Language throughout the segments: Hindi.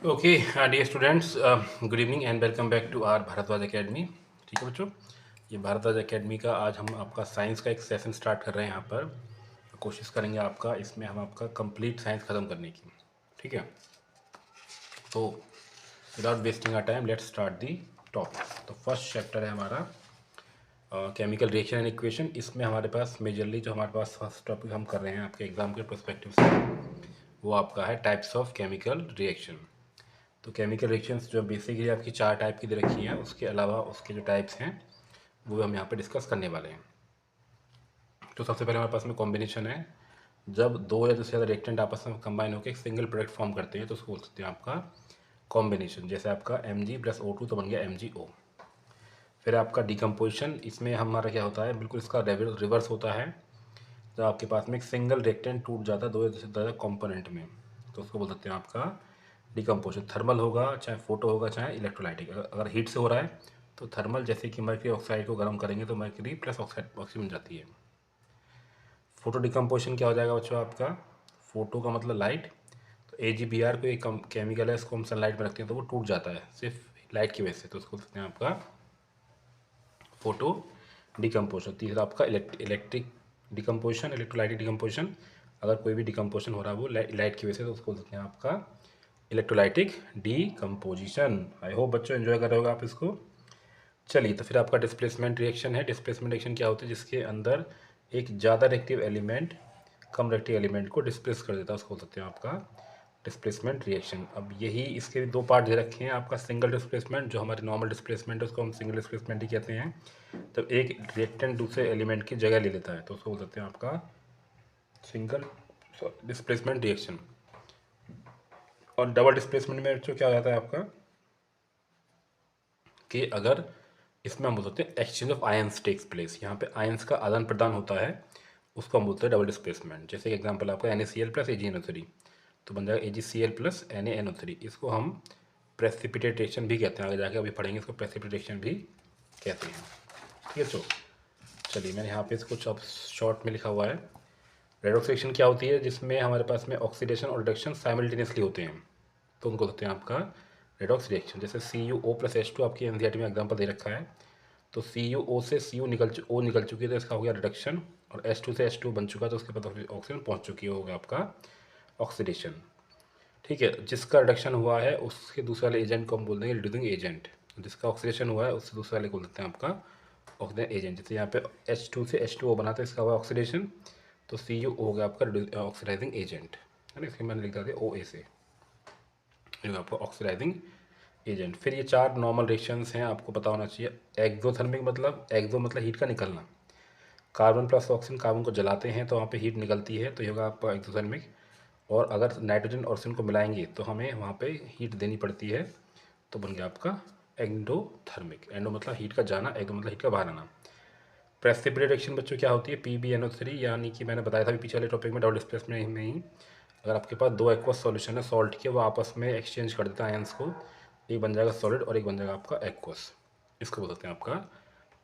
Okay dear students, good evening and welcome back to R Bharadwaj academy. ठीक है बच्चों, ये भारद्वाज एकेडमी का आज हम आपका साइंस का एक सेशन स्टार्ट कर रहे हैं। यहाँ पर कोशिश करेंगे आपका इसमें हम आपका कंप्लीट साइंस ख़त्म करने की। ठीक है, तो without wasting our time let's start the topic. तो फर्स्ट चैप्टर है हमारा केमिकल रिएक्शन एंड इक्वेशन। इसमें हमारे पास मेजरली जो हमारे पास फर्स्ट टॉपिक हम कर रहे हैं आपके एग्जाम के पर्सपेक्टिव से, वो आपका है टाइप्स ऑफ केमिकल रिएक्शन। तो केमिकल रिएक्शंस जो बेसिकली आपकी 4 टाइप की दे रखी हैं, उसके अलावा उसके जो टाइप्स हैं वो हम यहाँ पे डिस्कस करने वाले हैं। तो सबसे पहले हमारे पास में कॉम्बिनेशन है। जब दो या उससे ज़्यादा रिएक्टेंट आपस में कंबाइन होकर एक सिंगल प्रोडक्ट फॉर्म करते हैं तो उसको बोल सकते हैं आपका कॉम्बिनेशन। जैसे आपका Mg+O2 तो बन गया MgO। फिर आपका डिकम्पोजिशन, इसमें हमारा क्या होता है, बिल्कुल इसका रिवर्स होता है। जब आपके पास में एक सिंगल रिएक्टेंट टूट जाता है दो या से ज़्यादा कंपोनेंट में, तो उसको बोल सकते हैं आपका डिकम्पोजिशन। थर्मल होगा, चाहे फोटो होगा, चाहे इलेक्ट्रोलाइटिक। अगर हीट से हो रहा है तो थर्मल, जैसे कि मर्क्यूरी ऑक्साइड को गर्म करेंगे तो मर्क्यूरी प्लस ऑक्साइड ऑक्सीजन बन जाती है। फोटो डिकम्पोजिशन क्या हो जाएगा बच्चों आपका, फोटो का मतलब लाइट। तो AgBr को एक केमिकल है, इसको हम सनलाइट में रखते हैं तो वो टूट जाता है सिर्फ लाइट की वजह से, तो उसको बोलते हैं आपका फोटो डिकम्पोजिशन। तीसरा आपका इलेक्ट्रिक डिकम्पोजिशन, इलेक्ट्रोलाइटिक डिकम्पोजिशन। अगर कोई भी डिकम्पोजिशन हो रहा है वो लाइट की वजह से, तो उसको बोल सकते हैं आपका इलेक्ट्रोलाइटिक डिकम्पोजिशन। आई होप बच्चों एंजॉय कर रहे होगा आप इसको। चलिए, तो फिर आपका डिस्प्लेसमेंट रिएक्शन है। डिस्प्लेसमेंट रिएक्शन क्या होती है, जिसके अंदर एक ज़्यादा रिएक्टिव एलिमेंट कम रिएक्टिव एलिमेंट को डिस्प्लेस कर देता है, उसको बोल सकते हैं आपका डिस्प्लेसमेंट रिएक्शन। अब यही इसके भी दो पार्ट दे रखे हैं। आपका सिंगल डिस्प्लेसमेंट, जो हमारी नॉर्मल डिस्प्लेसमेंट है उसको हम सिंगल डिस्प्लेसमेंट ही कहते हैं। तो एक रिएक्टेंट दूसरे एलिमेंट की जगह ले लेता है तो उसको बोल सकते हैं आपका सिंगल डिस्प्लेसमेंट रिएक्शन। और डबल डिस्प्लेसमेंट में जो क्या हो जाता है आपका, कि अगर इसमें हम बोल सकते हैं exchange of ions takes place, यहाँ पे आयंस का आदान प्रदान होता है, उसको हम बोलते हैं डबल डिस्प्लेसमेंट। जैसे कि एग्जांपल आपका NaCl प्लस AgNO3 तो बन जाएगा AgCl प्लस NaNO3। इसको हम प्रेसिपिटेट रिएक्शन भी कहते हैं, आगे जाके अभी पढ़ेंगे इसको प्रेसिपिटेट रिएक्शन भी कहते हैं। ठीक है, तो चलिए मैंने यहाँ पे इसको अब शॉर्ट में लिखा हुआ है। रेडॉक्स रिएक्शन क्या होती है, जिसमें हमारे पास में ऑक्सीडेशन और रिडक्शन साइमल्टेनियसली होते हैं, तो उनको कहते हैं आपका रेडॉक्स रिएक्शन। जैसे CuO प्लस H2 आपकी NCERT में एग्जाम्पल दे रखा है। तो CuO से Cu O निकल चुकी है तो इसका हो गया रिडक्शन, और H2 से H2 बन चुका तो उसके बाद ऑक्सीजन पहुंच चुकी होगा आपका ऑक्सीडेशन। ठीक है, जिसका रिडक्शन हुआ है उसके दूसरे वाले एजेंट को हम बोल देंगे रिड्यूसिंग एजेंट। जिसका ऑक्सीडेशन हुआ है उससे दूसरे वाले को बोल देते हैं आपका ऑक्सीजन एजेंट। जैसे यहाँ पे H2 से H2O बना तो इसका हुआ ऑक्सीडेशन, तो CuO हो गया आपका ऑक्सीडाइजिंग एजेंट, है ना। इसके मैंने लिख दिया OA से, जो आपका ऑक्सीडाइजिंग एजेंट। फिर ये 4 नॉर्मल रिएक्शंस हैं, आपको पता होना चाहिए। एक्सोथर्मिक मतलब, एक्सो मतलब हीट का निकलना। कार्बन प्लस ऑक्सीजन, कार्बन को जलाते हैं तो वहाँ पे हीट निकलती है, तो ये होगा आपका एक्सोथर्मिक। और अगर नाइट्रोजन और ऑक्सीजन को मिलाएंगे तो हमें वहाँ पे हीट देनी पड़ती है, तो बन गया आपका एंडोथर्मिक। एंडो मतलब हीट का जाना, एक्सो मतलब हीट का बाहर आना। प्रेसिपिटेट रिएक्शन बच्चों क्या होती है, PbNO3, यानी कि मैंने बताया था भी पीछे वाले टॉपिक में डबल डिस्प्लेसमेंट में ही। अगर आपके पास दो एक्वस सॉल्यूशन है सॉल्ट के, वो आपस में एक्सचेंज कर देता है आयंस को, एक बन जाएगा सॉलिड और एक बन जाएगा आपका एक्वस। इसको बोल सकते हैं आपका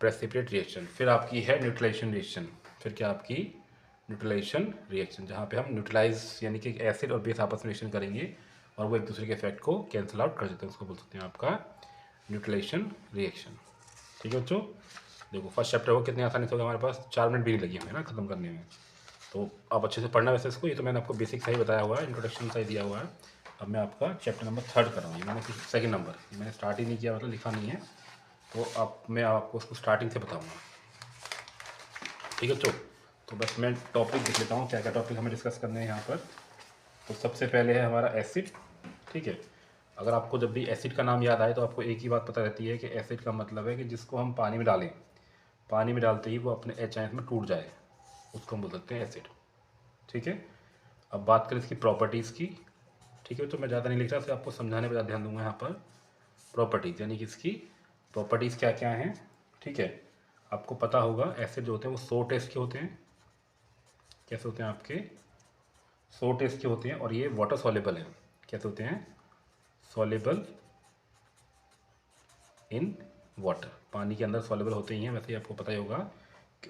प्रेसिपिटेट रिएक्शन। फिर आपकी है न्यूट्रलाइजेशन रिएक्शन। फिर क्या आपकी न्यूट्रलाइजेशन रिएक्शन, जहाँ पे हम न्यूट्रलाइज यानी कि एसिड और बेस आपस में रिएक्शन करेंगे और वो एक दूसरे के इफेक्ट को कैंसिल आउट कर देते हैं, उसको बोल सकते हैं आपका न्यूट्रलाइजेशन रिएक्शन। ठीक है बच्चों, देखो फर्स्ट चैप्टर को कितनी आसानी से होगा, हमारे पास 4 मिनट भी नहीं लगी हमें ना ख़त्म करने में। तो आप अच्छे से पढ़ना वैसे इसको, ये तो मैंने आपको बेसिक सही बताया हुआ है, इंट्रोडक्शन सही दिया हुआ है। अब मैं आपका चैप्टर नंबर 3 कर रहा हूँ, ये मैंने सेकंड नंबर मैंने स्टार्ट ही नहीं किया, मतलब लिखा नहीं है, तो अब मैं आपको उसको स्टार्टिंग से बताऊँगा। ठीक है बच्चों, तो बस मैं टॉपिक लिख लेता हूँ, क्या क्या टॉपिक हमें डिस्कस करने हैं यहाँ पर। तो सबसे पहले है हमारा एसिड। ठीक है, अगर आपको जब भी एसिड का नाम याद आए तो आपको एक ही बात पता रहती है कि एसिड का मतलब है कि जिसको हम पानी में डालें, पानी में डालते ही वो अपने H आयन में टूट जाए, उसको हम बोल सकते हैं एसिड। ठीक है, अब बात करें इसकी प्रॉपर्टीज़ की। ठीक है, तो मैं ज़्यादा नहीं लिख रहा, सिर्फ आपको समझाने पर ज़्यादा ध्यान दूंगा यहाँ पर। प्रॉपर्टीज़ यानी कि इसकी प्रॉपर्टीज़ क्या क्या हैं। ठीक है, आपको पता होगा एसिड जो होते हैं वो 100 टेस्ट के होते हैं। कैसे होते हैं आपके, 100 टेस्ट के होते हैं, और ये वाटर सॉल्युबल है। कैसे होते हैं, सॉल्युबल इन वाटर, पानी के अंदर सॉल्युबल होते ही हैं, वैसे ही आपको पता ही होगा।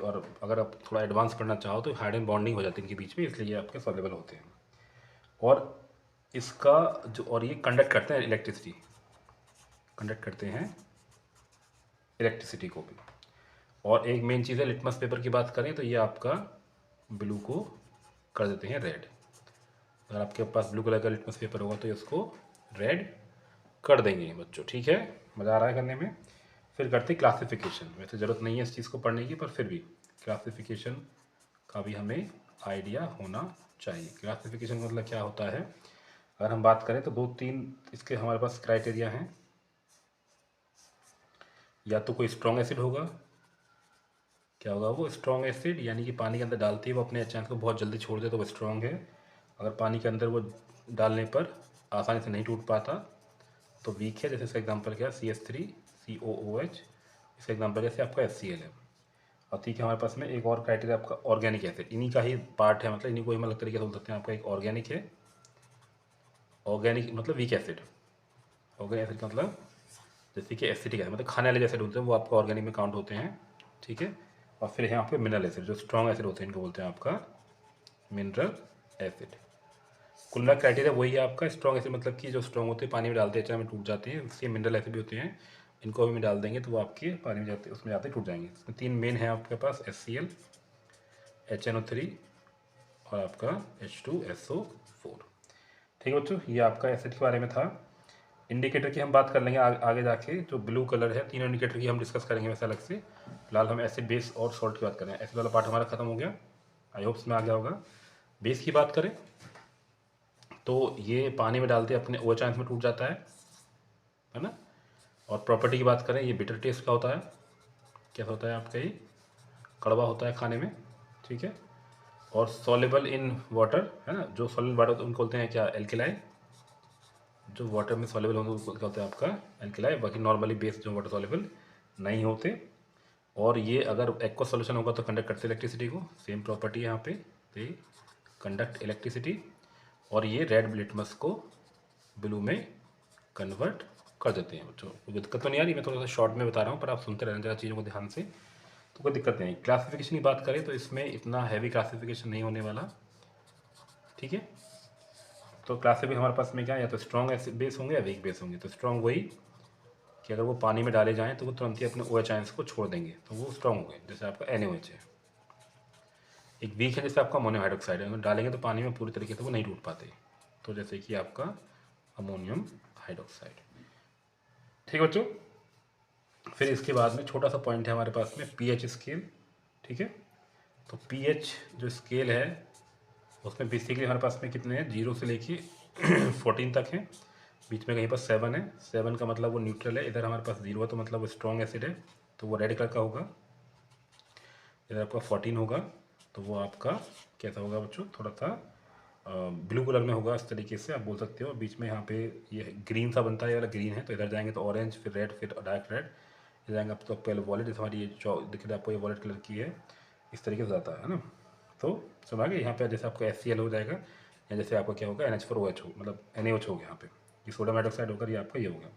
और अगर आप थोड़ा एडवांस पढ़ना चाहो तो हाइड्रोजन बॉन्डिंग हो जाती है इनके बीच में, इसलिए ये आपके सॉल्युबल होते हैं। और इसका जो, और ये कंडक्ट करते हैं इलेक्ट्रिसिटी, कंडक्ट करते हैं इलेक्ट्रिसिटी को भी। और एक मेन चीज़ है, लिटमस पेपर की बात करें तो ये आपका ब्लू को कर देते हैं रेड। अगर आपके पास ब्लू कलर का लिटमस पेपर होगा तो इसको रेड कर देंगे बच्चों, ठीक है। मज़ा आ रहा है करने में। फिर करते क्लासिफिकेशन। वैसे ज़रूरत नहीं है इस चीज़ को पढ़ने की, पर फिर भी क्लासिफिकेशन का भी हमें आइडिया होना चाहिए। क्लासिफिकेशन का मतलब क्या होता है, अगर हम बात करें तो 2-3 इसके हमारे पास क्राइटेरिया हैं। या तो कोई स्ट्रॉन्ग एसिड होगा, क्या होगा वो स्ट्रॉन्ग एसिड, यानी कि पानी के अंदर डालते ही वो अपने एचएन को बहुत जल्दी छोड़ दे तो वो स्ट्रॉन्ग है। अगर पानी के अंदर वो डालने पर आसानी से नहीं टूट पाता तो वीक है। जैसे इसका एग्जांपल क्या है, CH3 COOH। इसका एग्जांपल जैसे आपका HCl है। और ठीक है, हमारे पास में एक और क्राइटेरिया आपका ऑर्गेनिक एसिड, इन्हीं का ही पार्ट है, मतलब इन्हीं को ही हम अलग तरीके से बोल सकते हैं। आपका एक ऑर्गेनिक है, ऑर्गेनिक मतलब वीक एसिड। ऑर्गेनिक एसिड का मतलब जैसे कि एसिडिक है, मतलब खाने वाले एसिड होते हैं वो आपका ऑर्गेनिक में काउंट होते हैं, ठीक है। और फिर यहाँ पे मिनरल एसिड, जो स्ट्रॉन्ग एसिड होते हैं इनको बोलते हैं आपका मिनरल एसिड। कुल क्राइटेरिया वही है आपका। स्ट्रॉन्ग एसिड मतलब कि जो स्ट्रॉन्ग होते हैं, पानी में डालते हैं चाहे में टूट जाते हैं। इसके मिनरल एसिड भी होते हैं, इनको भी में डाल देंगे तो वो आपके पानी में जाते, उसमें जाते टूट जाएंगे। इसमें 3 मेन है आपके पास, HCl, HNO3 और आपका H2SO4। ठीक है बच्चों, ये आपका एसिड के बारे में था। इंडिकेटर की हम बात कर लेंगे आगे जाके। जो ब्लू कलर है, तीनों इंडिकेटर की हम डिस्कस करेंगे वैसे अलग से। फिलहाल हम एसिड, बेस और सॉल्ट की बात करें। एसिड वाला पार्ट हमारा खत्म हो गया, आई होप इसमें आ गया होगा। बेस की बात करें तो ये पानी में डालते अपने OH में टूट जाता है ना। और प्रॉपर्टी की बात करें, ये बिटर टेस्ट का होता है। कैसा होता है आपका, ये कड़वा होता है खाने में, ठीक है। और सॉलेबल इन वाटर है ना, जो सॉलिड वाटर होता है उनको बोलते हैं क्या, एल्केलाई। जो वाटर में सॉलेबल होते हैं उनको क्या होता है आपका एल्केलाई। बाकी नॉर्मली बेस जो वाटर सॉलेबल नहीं होते। और ये अगर एक्वा सॉल्यूशन होगा तो कंडक्ट करते इलेक्ट्रिसिटी को, सेम प्रॉपर्टी है यहाँ पे, तो ये कंडक्ट इलेक्ट्रिसिटी। और ये रेड लिटमस को ब्लू में कन्वर्ट कर देते हैं बच्चों। कोई दिक्कत तो नहीं आ रही, मैं थोड़ा सा शॉर्ट में बता रहा हूँ पर आप सुनते रहना ज़रा चीज़ों को ध्यान से, तो कोई दिक्कत नहीं। क्लासिफिकेशन की बात करें तो इसमें इतना हैवी क्लासिफिकेशन नहीं होने वाला, ठीक है। तो क्लासिफिकेशन हमारे पास में क्या है, या तो स्ट्रॉन्ग एसिड बेस होंगे या वीक बेस होंगे। तो स्ट्रॉन्ग वही कि अगर वो पानी में डाले जाएँ तो वो तुरंत ही अपने OH आयंस को छोड़ देंगे तो वो स्ट्रॉन्ग हो गए, जैसे आपका NaOH है। एक वीक है जैसे आपका अमोनियम हाइड्रोक्साइड है, अगर डालेंगे तो पानी में पूरी तरीके से वो नहीं टूट पाते, तो जैसे कि आपका अमोनियम हाइड्रोक्साइड। ठीक है बच्चों। फिर इसके बाद में छोटा सा पॉइंट है हमारे पास में, pH स्केल, ठीक है। तो pH जो स्केल है उसमें बेसिकली हमारे पास में कितने हैं, 0 से लेके 14 तक हैं। बीच में कहीं पर 7 है। 7 का मतलब वो न्यूट्रल है। इधर हमारे पास 0 है तो मतलब वो स्ट्रॉन्ग एसिड है, तो वो रेड कलर का होगा। इधर आपका 14 होगा तो वो आपका कैसा होगा बच्चों, थोड़ा सा ब्लू कलर में होगा, इस तरीके से आप बोल सकते हो। बीच में यहाँ पे ये ग्रीन सा बनता है, ये वाला ग्रीन है। तो इधर जाएंगे तो ऑरेंज, फिर रेड, फिर डार्क रेड। इधर जाएंगे आप तो पहले वॉलेट, जैसे हमारी ये दिख रहा है आपको, ये वॉलेट कलर की है, इस तरीके से जाता है ना। तो समझ गए, यहाँ पे जैसे आपका HCl हो जाएगा, या जैसे आपका क्या होगा NH4OH हो, मतलब NaOH हो गया यहाँ पे। ये सोडियम हाइड्रोक्साइड होकर ये आपका ये हो गया।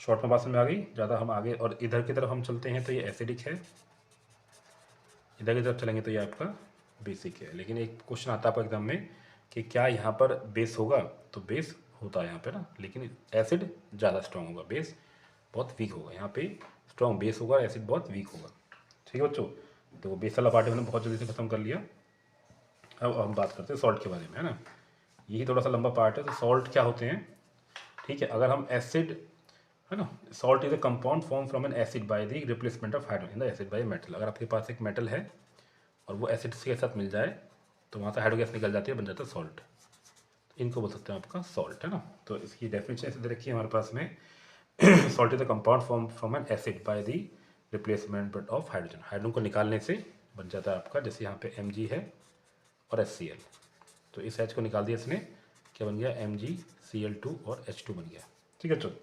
शॉर्ट में बात समझ में आ गई। ज़्यादा हम आगे और इधर की तरफ हम चलते हैं तो ये एसिडिक है, इधर की तरफ चलेंगे तो ये आपका बेसिक है। लेकिन एक क्वेश्चन आता है आपका एग्जाम में कि क्या यहाँ पर बेस होगा, तो बेस होता है यहाँ पे ना, लेकिन एसिड ज़्यादा स्ट्रॉन्ग होगा, बेस बहुत वीक होगा। यहाँ पे स्ट्रॉन्ग बेस होगा, एसिड बहुत वीक होगा, ठीक है बच्चों। तो बेस वाला पार्ट मैंने बहुत जल्दी से खत्म कर लिया। अब हम बात करते हैं सॉल्ट के बारे में, है ना। यही थोड़ा सा लंबा पार्ट है। तो सॉल्ट क्या होते हैं, ठीक है। अगर हम एसिड, है ना, salt is a compound form from N acid by the replacement of hydrogen in the acid by metal. अगर आपके पास एक मेटल है और वो एसिड के साथ मिल जाए तो वहाँ से हाइड्रोगैस निकल जाती है, बन जाता है सॉल्ट। इनको बोल सकते हैं आपका सॉल्ट, है ना। तो इसकी डेफिनेशन ऐसे दे रखी है हमारे पास में, salt is a compound form from N acid by the replacement of hydrogen. Hydrogen को निकालने से बन जाता है आपका, जैसे यहाँ पे Mg है और HCl। तो इस H को निकाल दिया इसने, क्या बन गया, MgCl2 और H2 बन गया, ठीक है। चलो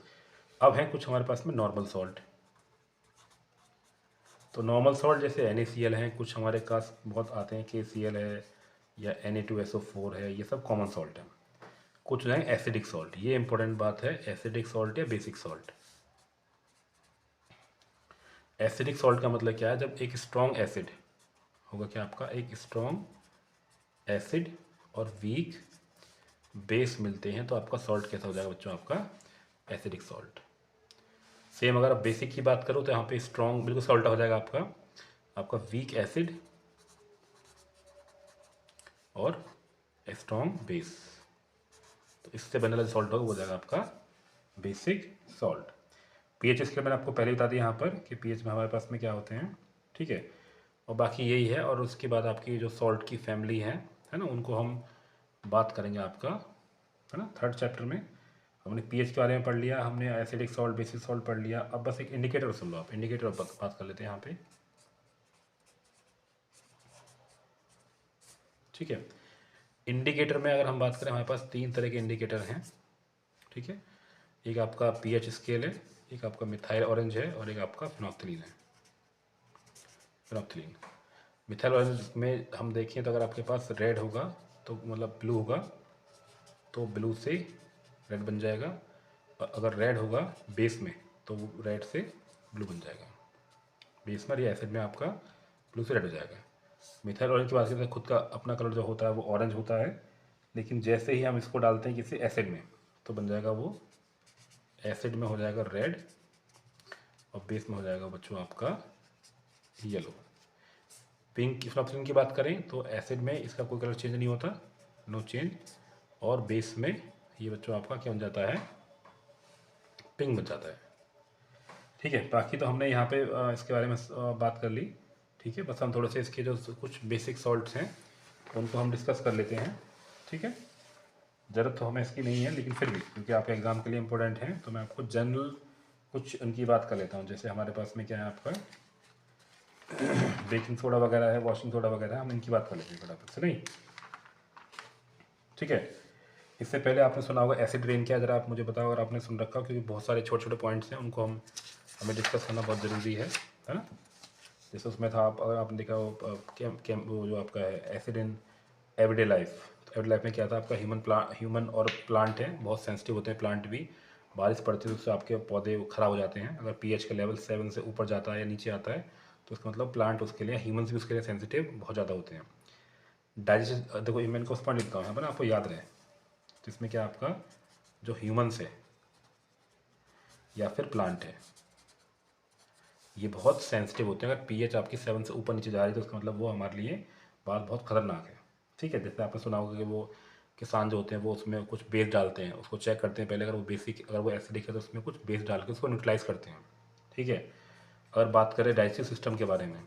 अब है कुछ हमारे पास में नॉर्मल सॉल्ट। तो नॉर्मल सॉल्ट जैसे NaCl हैं, कुछ हमारे पास बहुत आते हैं, KCl है या Na2SO4 है, ये सब कॉमन सॉल्ट है। कुछ जो है एसिडिक सॉल्ट, ये इंपॉर्टेंट बात है, एसिडिक सॉल्ट या बेसिक सॉल्ट। एसिडिक सॉल्ट का मतलब क्या है, जब एक स्ट्रॉन्ग एसिड होगा, क्या आपका एक स्ट्रॉन्ग एसिड और वीक बेस मिलते हैं तो आपका सॉल्ट कैसा हो जाएगा बच्चों, आपका एसिडिक सॉल्ट। सेम अगर आप बेसिक की बात करो तो यहाँ पे स्ट्रॉन्ग बिल्कुल सॉल्ट हो जाएगा आपका, आपका वीक एसिड और स्ट्रॉन्ग बेस, तो इससे बनने वाला सॉल्ट होगा वो हो जाएगा आपका बेसिक सॉल्ट। पीएच स्केल मैंने आपको पहले बता दिया यहाँ पर कि पीएच में हमारे पास में क्या होते हैं, ठीक है। और बाकी यही है, और उसके बाद आपकी जो सॉल्ट की फैमिली है ना, उनको हम बात करेंगे आपका, है ना, थर्ड चैप्टर में। हमने पीएच के बारे में पढ़ लिया, हमने एसिडिक सॉल्ट बेसिक सॉल्ट पढ़ लिया। अब बस एक इंडिकेटर सुन लो आप, इंडिकेटर बात कर लेते हैं यहाँ पे, ठीक है। इंडिकेटर में अगर हम बात करें, हमारे पास 3 तरह के इंडिकेटर हैं, ठीक है। एक आपका पीएच स्केल है, एक आपका मिथाइल ऑरेंज है, और एक आपका फिनोक्सिलीन है। फिनोक्सिलीन, मिथाइल ऑरेंज में हम देखें तो अगर आपके पास रेड होगा तो मतलब ब्लू होगा, तो ब्लू से रेड बन जाएगा, और अगर रेड होगा बेस में तो वो रेड से ब्लू बन जाएगा। बेस में या एसिड में आपका ब्लू से रेड हो जाएगा। मिथाइल ऑरेंज की बात करें तो खुद का अपना कलर जो होता है वो ऑरेंज होता है, लेकिन जैसे ही हम इसको डालते हैं किसी एसिड में तो बन जाएगा वो, एसिड में हो जाएगा रेड और बेस में हो जाएगा बच्चों आपका येलो। पिंक फिनोक्सिलिन की बात करें तो एसिड में इसका कोई कलर चेंज नहीं होता, नो चेंज, और बेस में ये बच्चों आपका क्या बन जाता है, पिंक बन जाता है, ठीक है। बाकी तो हमने यहाँ पे इसके बारे में बात कर ली, ठीक है। बस हम थोड़े से इसके जो कुछ बेसिक सॉल्ट्स हैं उनको हम डिस्कस कर लेते हैं, ठीक है। ज़रूरत तो हमें इसकी नहीं है, लेकिन फिर भी क्योंकि आपके एग्ज़ाम के लिए इंपॉर्टेंट है तो मैं आपको जनरल कुछ उनकी बात कर लेता हूँ। जैसे हमारे पास में क्या है आपका बेकिंग सोडा वगैरह है, वॉशिंग सोडा वगैरह, हम इनकी बात कर लेते हैं फटाफट से, नहीं, ठीक है। इससे पहले आपने सुना होगा एसिड रेन क्या है, ज़रा आप मुझे बताओ अगर आपने सुन रखा, क्योंकि बहुत सारे छोटे छोटे पॉइंट्स हैं उनको हमें डिस्कस करना बहुत ज़रूरी है ना। जैसे उसमें था, आप अगर आपने देखा वो जो आपका है एसिड इन एवरीडे लाइफ, तो एवरीडे लाइफ में क्या था आपका, ह्यूमन और प्लांट है, बहुत सेंसिटिव होते हैं प्लांट भी। बारिश पड़ती है तो उससे आपके पौधे ख़राब हो जाते हैं। अगर पीएच का लेवल 7 से ऊपर जाता है या नीचे आता है तो उसका मतलब प्लांट उसके लिए, ह्यूमन्स भी उसके लिए सेंसिटिव बहुत ज़्यादा होते हैं। डाइजेशन देखो, मैं इनको पॉइंट लिखता हूँ यहाँ पर, आपको याद रहे, तो इसमें क्या आपका जो ह्यूमन्स है या फिर प्लांट है ये बहुत सेंसिटिव होते हैं। अगर पीएच आपकी 7 से ऊपर नीचे जा रही है तो उसका मतलब वो हमारे लिए बात बहुत ख़तरनाक है, ठीक है। जैसे आपने सुना होगा कि वो किसान जो होते हैं वो उसमें कुछ बेस डालते हैं, उसको चेक करते हैं पहले, अगर वो बेसिक, अगर वो एसिडिक है तो उसमें कुछ बेस डाल के उसको न्यूट्रलाइज करते हैं, ठीक है। अगर बात करें डाइजेस्टिव सिस्टम के बारे में,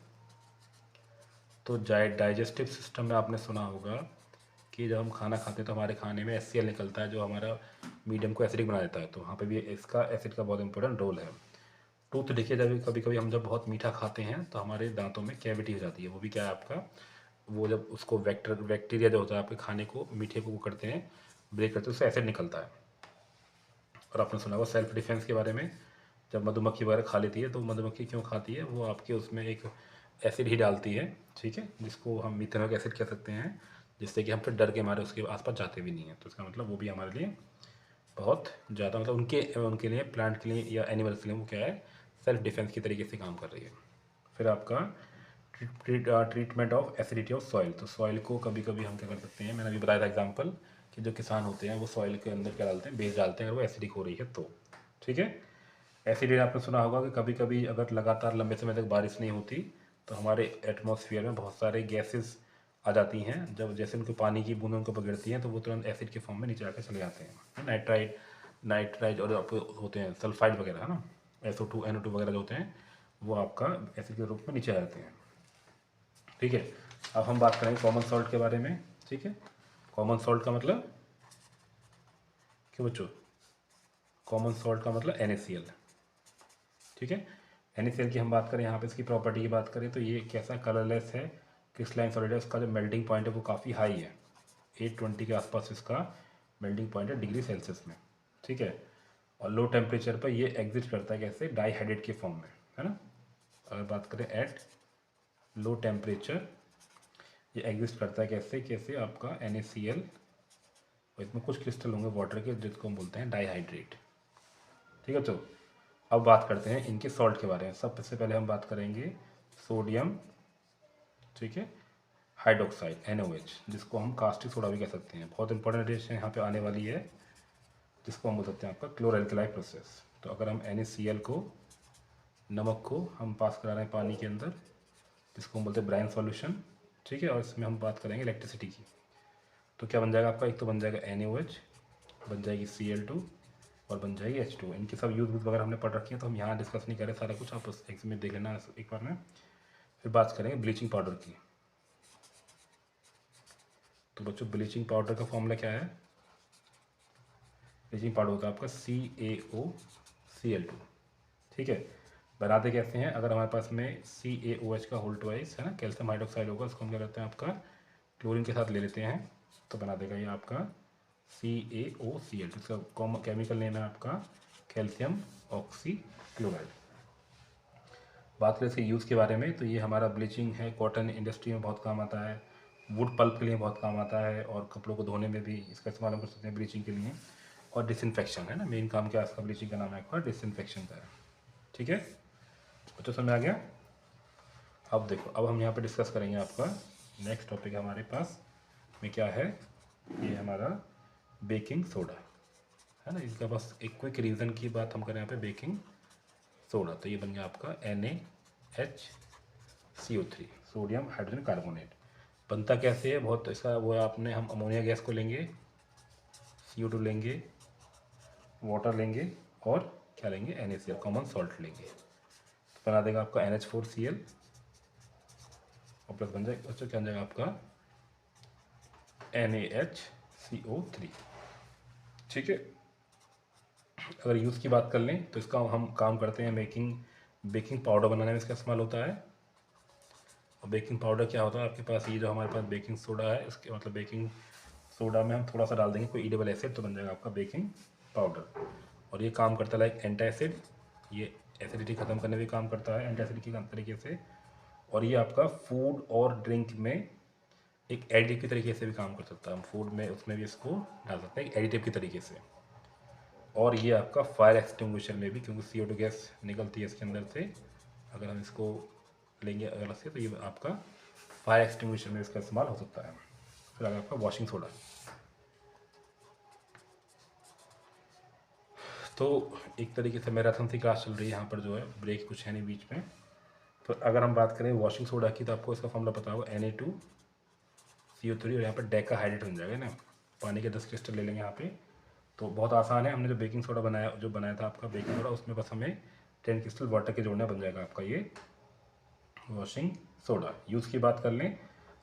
तो डाइजेस्टिव सिस्टम में आपने सुना होगा कि जब हम खाना खाते हैं तो हमारे खाने में HCl निकलता है जो हमारा मीडियम को एसिडिक बना देता है, तो वहाँ पे भी इसका एसिड का बहुत इंपॉर्टेंट रोल है। टूथ देखिए, जब कभी कभी हम जब बहुत मीठा खाते हैं तो हमारे दांतों में कैविटी हो जाती है, वो भी क्या है आपका, वो जब उसको बैक्टीरिया जो होता है आपके खाने को मीठे को वो करते हैं, ब्रेक करते हैं, उससे एसिड निकलता है। और आपने सुना होगा सेल्फ डिफेंस के बारे में, जब मधुमक्खी वगैरह खा लेती है तो मधुमक्खी क्यों खाती है, वो आपके उसमें एक एसिड ही डालती है, ठीक है, जिसको हम मिथेनॉइक एसिड कह सकते हैं, जिससे कि हम फिर डर के मारे उसके आसपास जाते भी नहीं हैं। तो इसका मतलब वो भी हमारे लिए बहुत ज़्यादा, मतलब उनके उनके लिए, प्लांट के लिए या एनिमल्स के लिए वो क्या है, सेल्फ डिफेंस की तरीके से काम कर रही है। फिर आपका treatment of acidity of soil, तो सॉइल को कभी कभी हम क्या कर सकते हैं, मैंने अभी बताया था एग्जांपल कि जो किसान होते हैं वो सॉइल के अंदर क्या डालते हैं, बेस डालते हैं अगर वो एसिडिक हो रही है तो, ठीक है। एसिड आपने सुना होगा कि कभी कभी अगर लगातार लंबे समय तक बारिश नहीं होती तो हमारे एटमॉस्फेयर में बहुत सारे गैसेस आ जाती हैं, जब जैसे उनको पानी की बूंदों को पकड़ती हैं तो वो तुरंत एसिड के फॉर्म में नीचे आकर चले जाते हैं। नाइट्राइड और आपको होते हैं सल्फाइड वगैरह, है ना, SO2 NO2 वगैरह जो होते हैं वो आपका एसिड के रूप में नीचे आ जाते हैं, ठीक है। अब हम बात करेंगे कॉमन सॉल्ट के बारे में, ठीक है। कॉमन सॉल्ट का मतलब क्यों बच्चों, कॉमन सॉल्ट का मतलब NaCl, ठीक है। NaCl की हम बात करें, यहाँ पे इसकी प्रॉपर्टी की बात करें तो ये कैसा, कलरलेस है, क्रिस्टलाइन सॉलिड है, उसका जो मेल्टिंग पॉइंट है वो काफ़ी हाई है, 820 के आसपास इसका मेल्टिंग पॉइंट है डिग्री सेल्सियस में, ठीक है। और लो टेम्परेचर पर ये एग्जिस्ट करता है कैसे, डाईहाइड्रेट के फॉर्म में, है ना। अगर बात करें एट लो टेम्परेचर, ये एग्जिस्ट करता है कैसे कैसे आपका NaCl, और इसमें कुछ क्रिस्टल होंगे वाटर के जिसको हम बोलते हैं डाईहाइड्रेट, ठीक है। तो अब बात करते हैं इनके सॉल्ट के बारे में। सबसे पहले हम बात करेंगे सोडियम, ठीक है, हाइड्रोक्साइड NaOH, जिसको हम कास्टिक सोडा भी कह सकते हैं। बहुत इंपॉर्टेंट डिश यहाँ पे आने वाली है, जिसको हम बोल सकते हैं आपका क्लोरल्कलाई प्रोसेस। तो अगर हम NaCl को, नमक को हम पास करा रहे हैं पानी के अंदर, जिसको हम बोलते हैं ब्राइन सॉल्यूशन, ठीक है, और इसमें हम बात करेंगे इलेक्ट्रिसिटी की, तो क्या बन जाएगा आपका, एक तो बन जाएगा NaOH, बन जाएगी Cl2 और बन जाएगी H2। इनकी सब यूज वगैरह हमने पढ़ रखी है, तो हम यहाँ डिस्कस नहीं करें सारा कुछ, आप उस एग्जाम में देख लेना एक बार में। फिर बात करेंगे ब्लीचिंग पाउडर की। तो बच्चों ब्लीचिंग पाउडर का फॉर्मूला क्या है? ब्लीचिंग पाउडर होता है आपका CaOCl2, ठीक है। बनाते कैसे हैं? अगर हमारे पास में CaOH का होल ट्वाइस है ना, कैल्शियम हाइड्रोक्साइड होगा, उसको हम क्या करते हैं आपका क्लोरीन के साथ ले लेते हैं, तो बना देगा ये आपका CaOCl2। इसका केमिकल नेम है आपका कैल्शियम ऑक्सीक्लोराइड। बात करें इसके यूज़ के बारे में, तो ये हमारा ब्लीचिंग है, कॉटन इंडस्ट्री में बहुत काम आता है, वुड पल्प के लिए बहुत काम आता है, और कपड़ों को धोने में भी इसका इस्तेमाल हम कर सकते हैं ब्लीचिंग के लिए। और डिसइंफेक्शन है ना, मेन काम क्या है इसका, ब्लीचिंग का नाम है आपका डिसइंफेक्शन का है, ठीक है। तो समझ आ गया? अब देखो, अब हम यहाँ पे डिस्कस करेंगे आपका नेक्स्ट टॉपिक हमारे पास में क्या है, ये हमारा बेकिंग सोडा है ना। इसका बस एक क्विक रीज़न की बात हम करें यहाँ पे, बेकिंग सोडा, तो ये बन गया आपका NaHCO3, सोडियम हाइड्रोजन कार्बोनेट। बनता कैसे है? बहुत इसका वो है, आपने हम अमोनिया गैस को लेंगे, CO2 लेंगे, वाटर लेंगे, और क्या लेंगे, NaCl कॉमन सॉल्ट लेंगे, तो बना देगा आपका NH4Cl, और प्लस बन जाएगा बच्चों क्या बन जाएगा आपका NaHCO3, ठीक है। अगर यूज़ की बात कर लें तो इसका हम काम करते हैं बेकिंग पाउडर बनाने में इसका इस्तेमाल होता है। और बेकिंग पाउडर क्या होता है आपके पास, ये जो हमारे पास बेकिंग सोडा है, इसके मतलब बेकिंग सोडा में हम थोड़ा सा डाल देंगे कोई ईडेबल एसिड, तो बन जाएगा आपका बेकिंग पाउडर। और ये काम करता है लाइक एंटासिड, ये एसिडिटी ख़त्म करने में काम करता है एंटासिड की तरीके से। और ये आपका फूड और ड्रिंक में एक एडिटिव की तरीके से भी काम कर सकता है, हम फूड में उसमें भी इसको डाल सकते हैं एक एडिटिव की तरीके से। और ये आपका फायर एक्सटिंग्विशर में भी, क्योंकि CO2 गैस निकलती है इसके अंदर से, अगर हम इसको लेंगे अलग से, तो ये आपका फायर एक्सटिंग्विशर में इसका इस्तेमाल हो सकता है। फिर आगे आपका वॉशिंग सोडा। तो एक तरीके से मैराथन की क्लास चल रही है यहाँ पर, जो है ब्रेक कुछ है नहीं बीच में। तो अगर हम बात करें वॉशिंग सोडा की, तो आपको इसका फॉर्मूला पता होगा Na2CO3, और यहाँ पर डेका हाइड्रेट बन जाएगा ना, पानी के 10 क्रिस्टल ले लेंगे यहाँ पे। तो बहुत आसान है, हमने जो बेकिंग सोडा बनाया था आपका बेकिंग सोडा, उसमें बस हमें 10 क्रिस्टल वाटर के जोड़ना, बन जाएगा आपका ये वॉशिंग सोडा। यूज़ की बात कर लें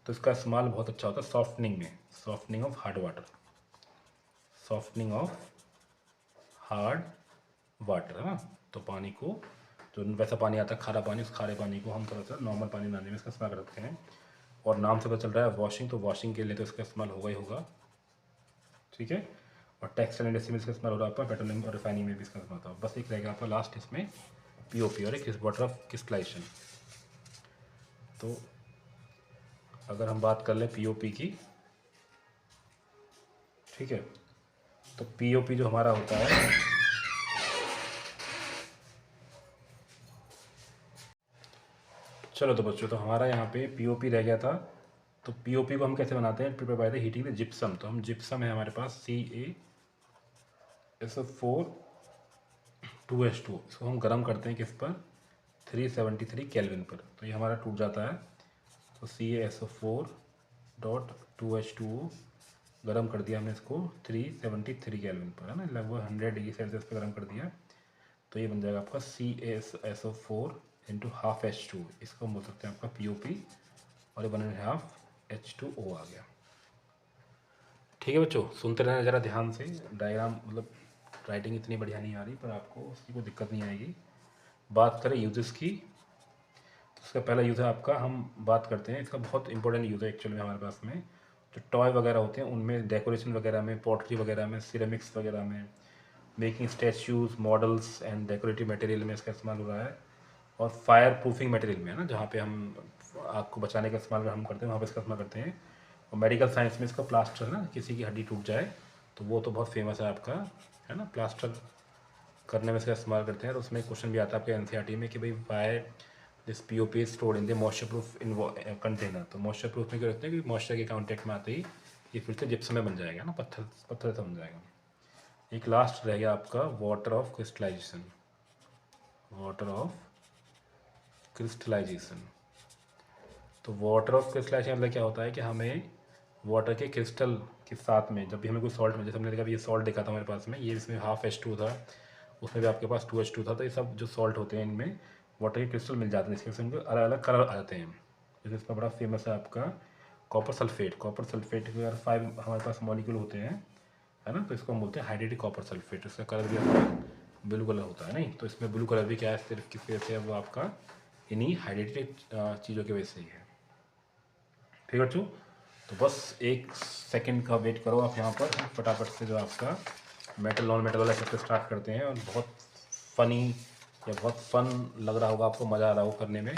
तो इसका इस्तेमाल बहुत अच्छा होता है सॉफ्टनिंग में, softening of hard water, softening of hard water है ना। तो पानी को, जो वैसा पानी आता है खारा पानी, उस खारे पानी को हम थोड़ा सा नॉर्मल पानी बनाने में इसका इस्तेमाल करते हैं। और नाम से पता चल रहा है वॉशिंग, तो वॉशिंग के लिए तो इसका इस्तेमाल होगा ही होगा, ठीक है। और टेक्सटाइल इंडस्ट्री में इसका इस्तेमाल हो रहा है आपका, पेट्रोलियम और रिफाइनिंग में भी इसका इस्तेमाल होता है। बस एक रहेगा आपका लास्ट इसमें POP, और एक वाटर ऑफ क्रिस्टलाइजेशन। तो अगर हम बात कर लें POP की, ठीक है, तो POP जो हमारा होता है, चलो तो बच्चों, तो हमारा यहाँ पे POP रह गया था। तो POP को हम कैसे बनाते हैं, prepare by the heating the gypsum. तो हम जिप्सम है हमारे पास CaSO4 2H2, इसको हम गर्म करते हैं किस पर, 373 केल्विन पर, तो ये हमारा टूट जाता है। तो CaSO4.2H2O गर्म कर दिया हमने इसको 373 केल्विन पर, है ना, लगभग 100 डिग्री सेल्सियस पर गर्म कर दिया। तो ये बन जाएगा आपका CaSO4 इंटू हाफ H2, इसको हम बोल सकते हैं आपका POP, और ये 1.5 H2O आ गया, ठीक है बच्चों। सुनते रहना ज़रा ध्यान से, डायग्राम मतलब राइटिंग इतनी बढ़िया नहीं आ रही, पर आपको उसकी कोई दिक्कत नहीं आएगी। बात करें यूजेस की, तो इसका पहला यूज़ है आपका, हम बात करते हैं इसका, बहुत इंपॉर्टेंट यूज़ है एक्चुअली में हमारे पास में, जो टॉय वगैरह होते हैं उनमें, डेकोरेशन वगैरह में, पॉटरी वगैरह में, सिरेमिक्स वगैरह में, making statues, models and decorative material में इसका इस्तेमाल हो रहा है। और फायर प्रूफिंग मटेरियल में है ना, जहाँ पे हम आग को बचाने का इस्तेमाल हम करते हैं, वहाँ पे इसका इस्तेमाल करते हैं। और मेडिकल साइंस में इसका प्लास्टर ना, किसी की हड्डी टूट जाए तो वो तो बहुत फेमस है आपका, है ना, प्लास्टर करने में इसका इस्तेमाल करते हैं। तो उसमें क्वेश्चन भी आता है आपके NCERT में कि भाई why this POP is stored in the moisture proof in container. तो मॉइस्चर प्रूफ में क्या रखते हैं कि मॉइस्चर के कांटेक्ट में आते ही ये फिर से जिप्सम में बन जाएगा ना, पत्थर पत्थर से बन जाएगा। एक लास्ट रह गया आपका water of crystallization. Water of crystallization, तो वाटर ऑफ क्रिस्टलाइजेशन मतलब क्या होता है कि हमें वाटर के क्रिस्टल के साथ में जब भी हमें कोई सॉल्ट में, जैसे हमने देखा ये सॉल्ट देखा था हमारे पास में, ये इसमें हाफ H2 था, उसमें भी आपके पास 2H2 था, तो ये सब जो सॉल्ट होते हैं इनमें वाटर के क्रिस्टल मिल जाते हैं, इसके उनके अलग अलग कलर आ जाते हैं। जैसे इसका बड़ा फेमस है आपका कॉपर सल्फेट। कॉपर सल्फेट के अगर 5 हमारे पास मॉलिक्यूल होते हैं, है ना, तो इसको हम बोलते हैं हाइड्रेटेड कॉपर सल्फेट। इसका कलर भी आपका ब्लू कलर होता है। नहीं, तो इसमें ब्लू कलर भी क्या है, सिर्फ किस वजह से है, वो आपका इन्हीं हाइड्रेटेड चीज़ों की वजह से ही है। ठीक है बच्चों, तो बस एक सेकंड का वेट करो आप यहाँ पर, फटाफट से जो आपका मेटल नॉन मेटल वाला चैप्टर स्टार्ट करते हैं। और बहुत फनी या बहुत फन लग रहा होगा आपको, मज़ा आ रहा होगा करने में,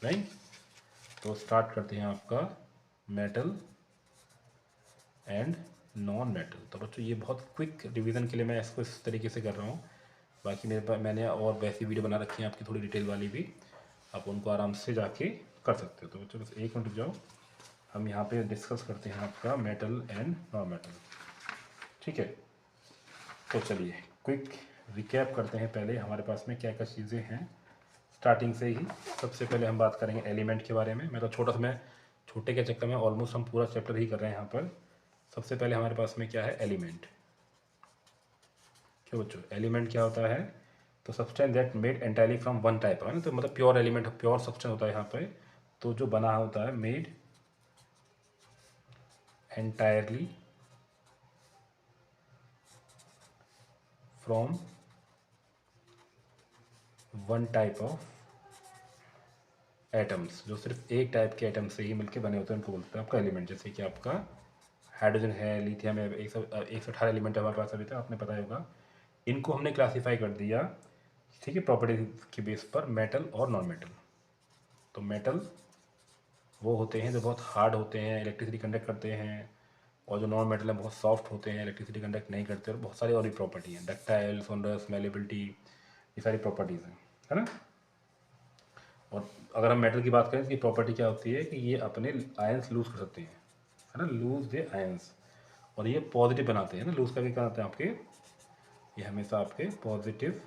नहीं? तो स्टार्ट करते हैं आपका मेटल एंड नॉन मेटल। तो बच्चों ये बहुत क्विक रिवीजन के लिए मैं इसको इस तरीके से कर रहा हूँ। बाकी मेरे पास मैंने और वैसी वीडियो बना रखी है आपकी थोड़ी डिटेल वाली भी, आप उनको आराम से जाके कर सकते हो। तो बच्चों बस एक मिनट रुक जाओ, हम यहाँ पे डिस्कस करते हैं आपका मेटल एंड नॉन मेटल। ठीक है, तो चलिए क्विक रिकैप करते हैं। पहले हमारे पास में क्या क्या चीज़ें हैं स्टार्टिंग से ही। सबसे पहले हम बात करेंगे एलिमेंट के बारे में। मैं तो छोटे के चक्कर में ऑलमोस्ट हम पूरा चैप्टर ही कर रहे हैं यहाँ पर। सबसे पहले हमारे पास में क्या है, एलिमेंट। क्यों बच्चों, एलिमेंट क्या होता है, तो substance that made entirely from one type है ना, तो मतलब प्योर एलिमेंट, प्योर सब्सटेंस होता है यहाँ पे। तो जो बना होता है made entirely from one type of atoms, जो सिर्फ एक टाइप के एटम से ही मिलके बने होते हैं, उनको बोलते हैं आपका एलिमेंट। जैसे कि आपका हाइड्रोजन है, लिथियम है, 118 एलिमेंट है हमारे पास अभी तक, आपने पता ही होगा। इनको हमने क्लासीफाई कर दिया, ठीक है, प्रॉपर्टी के बेस पर, मेटल और नॉन मेटल। तो मेटल वो होते हैं जो बहुत हार्ड होते हैं, इलेक्ट्रिसिटी कंडक्ट करते हैं, और जो नॉन मेटल है बहुत सॉफ्ट होते हैं, इलेक्ट्रिसिटी कंडक्ट नहीं करते, और बहुत सारी और भी प्रॉपर्टी हैं, डक्टाइल, सोनरस, मेलेबिलिटी, ये सारी प्रॉपर्टीज़ हैं, है ना। और अगर हम मेटल की बात करें, इसकी प्रॉपर्टी क्या होती है कि ये अपने आयंस लूज कर सकते हैं, है ना, लूज दे आयंस, और ये पॉजिटिव बनाते हैं ना, लूज करके क्या बनाते हैं आपके, ये हमेशा आपके पॉजिटिव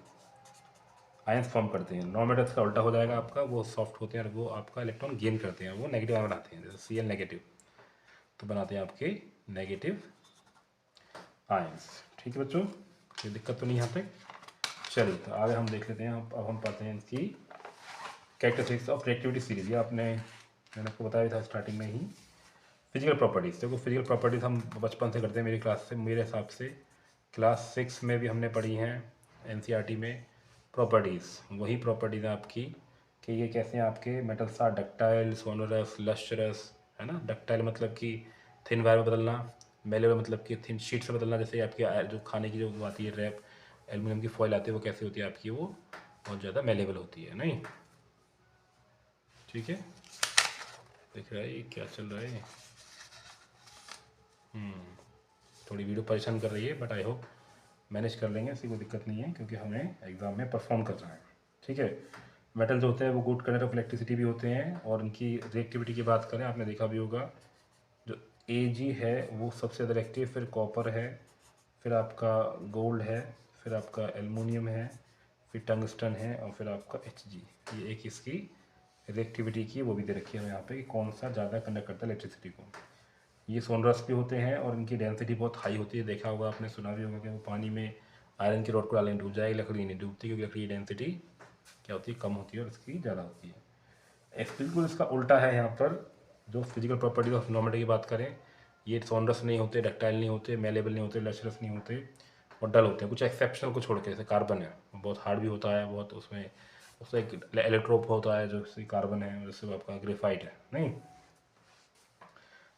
आयंस फॉर्म करते हैं। नॉन मेटल्स का उल्टा हो जाएगा आपका, वो सॉफ्ट होते हैं और वो आपका इलेक्ट्रॉन गेन करते हैं, वो नेगेटिव आयन बनाते हैं, जैसे Cl नेगेटिव, तो बनाते हैं आपके नेगेटिव आयंस। ठीक है बच्चों, कोई दिक्कत तो नहीं यहाँ तक। चलिए तो आगे हम देख लेते हैं। अब हम पढ़ते हैं इसकी कैरेक्टरिस्टिक्स ऑफ रिएक्टिविटी सीरीज। ये मैंने आपको बताया था स्टार्टिंग में ही। फिजिकल प्रॉपर्टीज़, देखो फिजिकल प्रॉपर्टीज़ हम बचपन से करते हैं, मेरी क्लास से, मेरे हिसाब से क्लास 6 में भी हमने पढ़ी हैं NCERT में। प्रॉपर्टीज़ वही प्रॉपर्टीज़ आपकी कि ये कैसे हैं आपके मेटल सा डक्टाइल, सोनरस, लस्ट्रस, है ना। डक्टाइल मतलब कि थिन वायर में बदलना, मेलेबल मतलब कि थिन शीट से बदलना। जैसे आपकी जो खाने की जो आती है रैप, एल्यूमिनियम की फॉइल आती है, वो कैसे होती है आपकी, वो बहुत ज़्यादा मेलेबल होती है, नहीं। ठीक है, देख रहा है ये क्या चल रहा है। थोड़ी वीडियो परेशान कर रही है, बट आई होप मैनेज कर लेंगे, ऐसी कोई दिक्कत नहीं है, क्योंकि हमें एग्ज़ाम में परफॉर्म करना है। ठीक है, मेटल जो होते हैं वो गुड कंडक्टर ऑफ इलेक्ट्रिसिटी भी होते हैं, और उनकी रिएक्टिविटी की बात करें, आपने देखा भी होगा, जो Ag है वो सबसे ज़्यादा रिएक्टिव, फिर कॉपर है, फिर आपका गोल्ड है, फिर आपका एल्युमिनियम है, फिर टंगस्टन है, और फिर आपका Hg। ये एक इसकी रिएक्टिविटी की वो भी दे रखी है यहाँ पे कि कौन सा ज़्यादा कंडक्ट करता है इलेक्ट्रिसिटी को। ये सोनरस भी होते हैं, और इनकी डेंसिटी बहुत हाई होती है, देखा होगा आपने, सुना भी होगा कि वो पानी में आयरन की रॉड को डालेंगे डूब जाएगी, लकड़ी नहीं डूबती, क्योंकि लकड़ी की डेंसिटी क्या होती है, कम होती है, और इसकी ज़्यादा होती है। बिल्कुल इसका उल्टा है यहाँ पर। जो फिजिकल प्रॉपर्टीज ऑफ नॉर्मेटी की बात करें, ये सोनरस नहीं होते, डक्टाइल नहीं होते, मेलेबल नहीं होते, लचरस नहीं होते, और डल होते हैं, कुछ एक्सेप्शनल को छोड़ के। जैसे कार्बन है, बहुत हार्ड भी होता है, बहुत उसमें उससे एक इलेक्ट्रोप होता है जो कार्बन है, जैसे आपका ग्रेफाइट है, नहीं।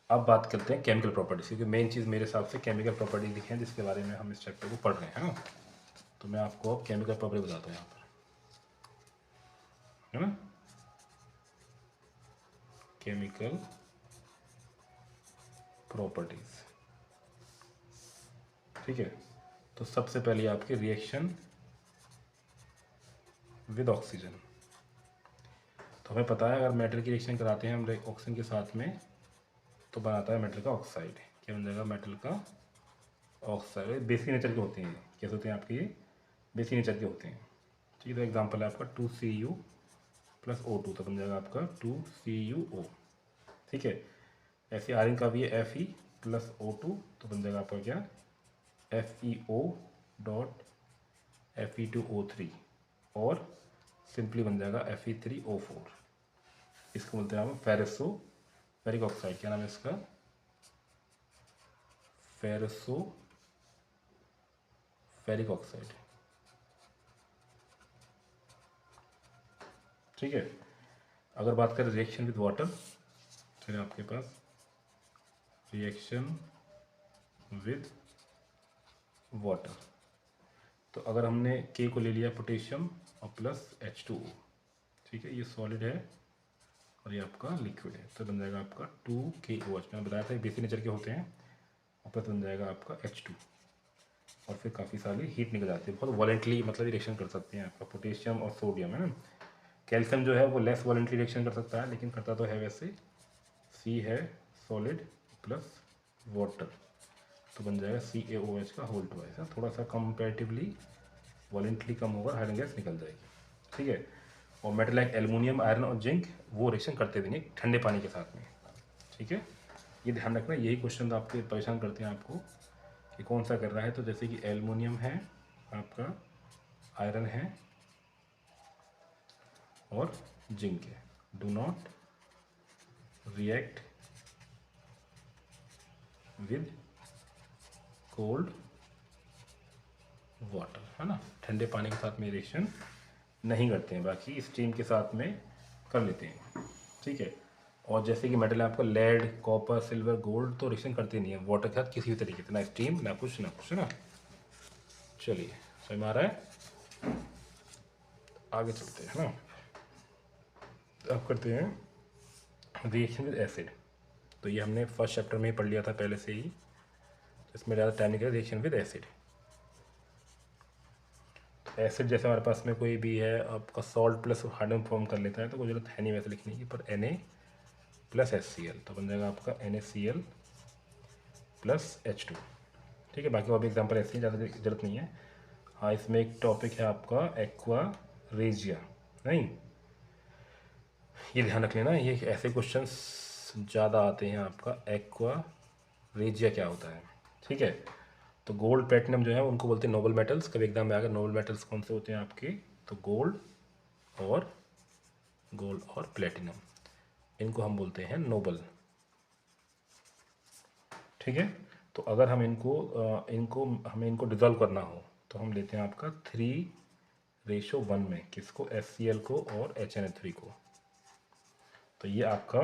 अब बात करते हैं केमिकल प्रॉपर्टीज, क्योंकि मेन चीज़ मेरे हिसाब से केमिकल प्रॉपर्टीज लिखे हैं, जिसके बारे में हम इस चैप्टर को पढ़ रहे हैं ना। तो मैं आपको अब केमिकल प्रॉपर्टी बताता हूँ यहाँ पर, है ना। केमिकल प्रॉपर्टीज, ठीक है। तो सबसे पहले आपके रिएक्शन विद ऑक्सीजन। तो हमें पता है अगर मेटल की रिएक्शन कराते हैं हम ऑक्सीजन के साथ में तो बनाता है मेटल का ऑक्साइड। क्या बन जाएगा? मेटल का ऑक्साइड। बेसिक नेचर के होते हैं, कैसे होते हैं आपके? ये बेसिक नेचर के होते हैं। ठीक है, तो एग्जाम्पल है आपका 2Cu+O2, तो बन जाएगा आपका 2CuO। ठीक है, ऐसे आयरन का भी है Fe+O2, तो बन जाएगा आपका क्या? FeO.Fe2O3, और सिंपली बन जाएगा Fe3O4। इसको बोलते हैं हम फेरसो फेरिक ऑक्साइड। क्या नाम है इसका? फेरसो फेरिक ऑक्साइड। ठीक है, अगर बात करें रिएक्शन विद वाटर, फिर आपके पास रिएक्शन विद वाटर, तो अगर हमने के को ले लिया पोटेशियम और प्लस H2O, ठीक है, ये सॉलिड है और ये आपका लिक्विड है, तो बन जाएगा आपका 2KOH। मैंने बताया था बेसिक नेचर के होते हैं, और प्लस बन जाएगा आपका H2, और फिर काफ़ी सारी हीट निकल जाती है। बहुत वॉलेंटली मतलब रिएक्शन कर सकते हैं आपका पोटेशियम और सोडियम, है ना। कैल्शियम जो है वो लेस वॉलेंटरी रिएक्शन कर सकता है, लेकिन करता तो है वैसे। सी है सॉलिड प्लस वाटर, तो बन जाएगा CaOH का होल ट्वाइस। थोड़ा सा कंपेरेटिवली वॉलेंटली कम होगा, हाइड्रोजन गैस निकल जाएगी। ठीक है, और मेटल लाइक एल्युमिनियम, आयरन और जिंक वो रिएक्शन करते भी नहीं ठंडे पानी के साथ में। ठीक है, ये ध्यान रखना, यही क्वेश्चन आपके परेशान करते हैं आपको कि कौन सा कर रहा है। तो जैसे कि एल्युमिनियम है आपका, आयरन है और जिंक है, do not react with cold water, है ना। ठंडे पानी के साथ में रिएक्शन नहीं करते हैं, बाकी स्टीम के साथ में कर लेते हैं। ठीक है, और जैसे कि मेटल है आपका लेड, कॉपर, सिल्वर, गोल्ड, तो रिएक्शन करते नहीं है वाटर के साथ किसी भी तरीके से, ना स्टीम ना कुछ है ना। चलिए, समझ में आ रहा है? आगे चलते हैं, है ना। अब करते हैं रिएक्शन विद एसिड। तो ये हमने फर्स्ट चैप्टर में ही पढ़ लिया था पहले से ही, तो इसमें ज़्यादा टाइम नहीं, रिएक्शन विद एसिड। एसिड जैसे हमारे पास में कोई भी है आपका सॉल्ट प्लस हाइड्रोजन फॉर्म कर लेता है, तो कोई जरूरत है नहीं वैसे लिखने की, पर Na+HCl, तो बन जाएगा आपका NaCl+H2। ठीक है, बाकी और भी एग्जाम्पल ऐसे ही, ज़्यादा जरूरत नहीं है। हाँ, इसमें एक टॉपिक है आपका एक्वा रेजिया, नहीं, ये ध्यान रख लेना, ये ऐसे क्वेश्चंस ज़्यादा आते हैं आपका। एक्वा रेजिया क्या होता है? ठीक है, तो गोल्ड प्लेटिनम जो है उनको बोलते हैं नोबल मेटल्स। कभी एग्जाम में आकर नोबल मेटल्स कौन से होते हैं आपके? तो गोल्ड और प्लेटिनम, इनको हम बोलते हैं नोबल। ठीक है, तो अगर हम हमें इनको डिजॉल्व करना हो तो हम लेते हैं आपका 3:1 में, किसको? HCl को और HNO3 को, तो ये आपका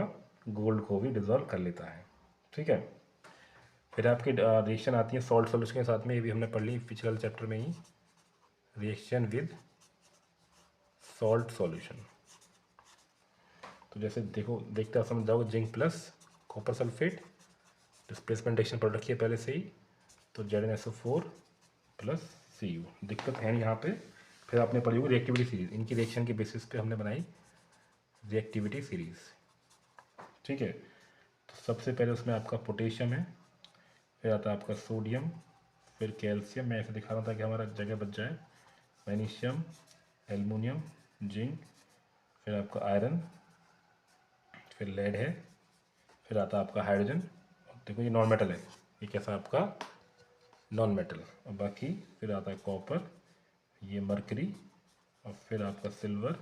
गोल्ड को भी डिजॉल्व कर लेता है। ठीक है, फिर आपकी रिएक्शन आती है सॉल्ट सॉल्यूशन के साथ में, ये भी हमने पढ़ ली पिछले चैप्टर में ही, रिएक्शन विद सॉल्ट सॉल्यूशन। तो जैसे देखते आप समझ जाओगे, zinc plus copper sulphate, displacement reaction पढ़ रखी है पहले से ही, तो ZnSO4+Cu। दिक्कत है यहाँ पे, फिर आपने पढ़ी होगी रिएक्टिविटी सीरीज, इनकी रिएक्शन के बेसिस पे हमने बनाई रिएक्टिविटी सीरीज। ठीक है, तो सबसे पहले उसमें आपका पोटेशियम है, फिर आता है आपका सोडियम, फिर कैल्शियम, मैं ऐसे दिखा रहा था कि हमारा जगह बच जाए, मैग्नीशियम, एल्युमिनियम, जिंक, फिर आपका आयरन, फिर लेड है, फिर आता है आपका हाइड्रोजन। देखो ये नॉन मेटल है, ये कैसा आपका नॉन मेटल, और बाकी फिर आता है कॉपर, ये मरकरी, और फिर आपका सिल्वर,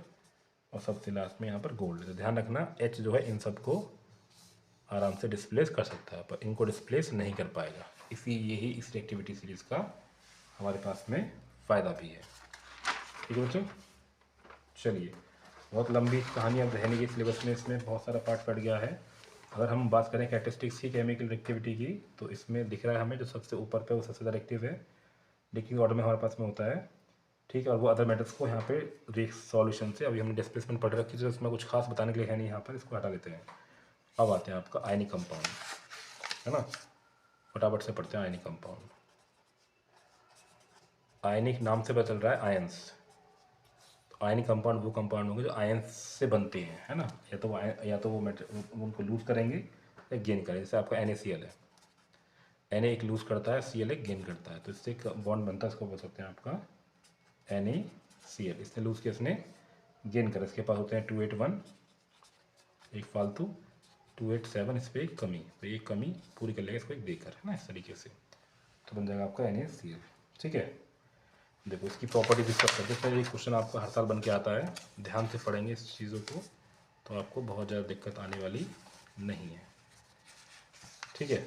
और सबसे लास्ट में यहाँ पर गोल्ड। तो ध्यान रखना H जो है इन सबको आराम से डिस्प्लेस कर सकता है, पर इनको डिस्प्लेस नहीं कर पाएगा, यही इस रिएक्टिविटी सीरीज़ का हमारे पास में फ़ायदा भी है। ठीक है बच्चों, चलिए, बहुत लंबी कहानी अब रहने की सिलेबस में, इसमें बहुत सारा पार्ट पड़ गया है। अगर हम बात करें कैरेक्टरिस्टिक्स की केमिकल रिएक्टिविटी की, तो इसमें दिख रहा है हमें जो सबसे ऊपर पे वो सबसे ज़्यादा एक्टिव है, लिक्विड ऑर्डर में हमारे पास में होता है। ठीक है, और वो अदर मेटल्स को यहाँ पे सॉल्यूशन से, अभी हमने डिस्प्लेसमेंट पढ़ रखी है, तो इसमें कुछ खास बताने के लिए है नहीं यहाँ पर, इसको हटा देते हैं। अब आते हैं आपका आयनिक कंपाउंड, है ना, फटाफट से पढ़ते हैं आयनिक कंपाउंड। आयनिक नाम से पता चल रहा है आयंस, आयनिक कंपाउंड वो कंपाउंड होंगे जो आयन से बनते हैं, है ना, या तो वो उनको लूज करेंगे या गेन करेंगे। जैसे आपका NaCl है, Na एक लूज करता है, Cl एक गेन करता है, तो इससे एक बॉन्ड बनता है, इसको बोल सकते हैं आपका NaCl। इसने लूज किया, इसने गेन करा, इसके पास होते हैं 281 एक फालतू, 287 इस पर एक कमी, तो ये कमी पूरी कर लेगा इसको एक देकर, है ना, इस तरीके से, तो बन जाएगा आपका NaCl। ठीक है, देखो इसकी प्रॉपर्टी डिस्कस करते हैं। ये क्वेश्चन आपका हर साल बन के आता है, ध्यान से पढ़ेंगे इस चीज़ों को तो आपको बहुत ज़्यादा दिक्कत आने वाली नहीं है। ठीक है,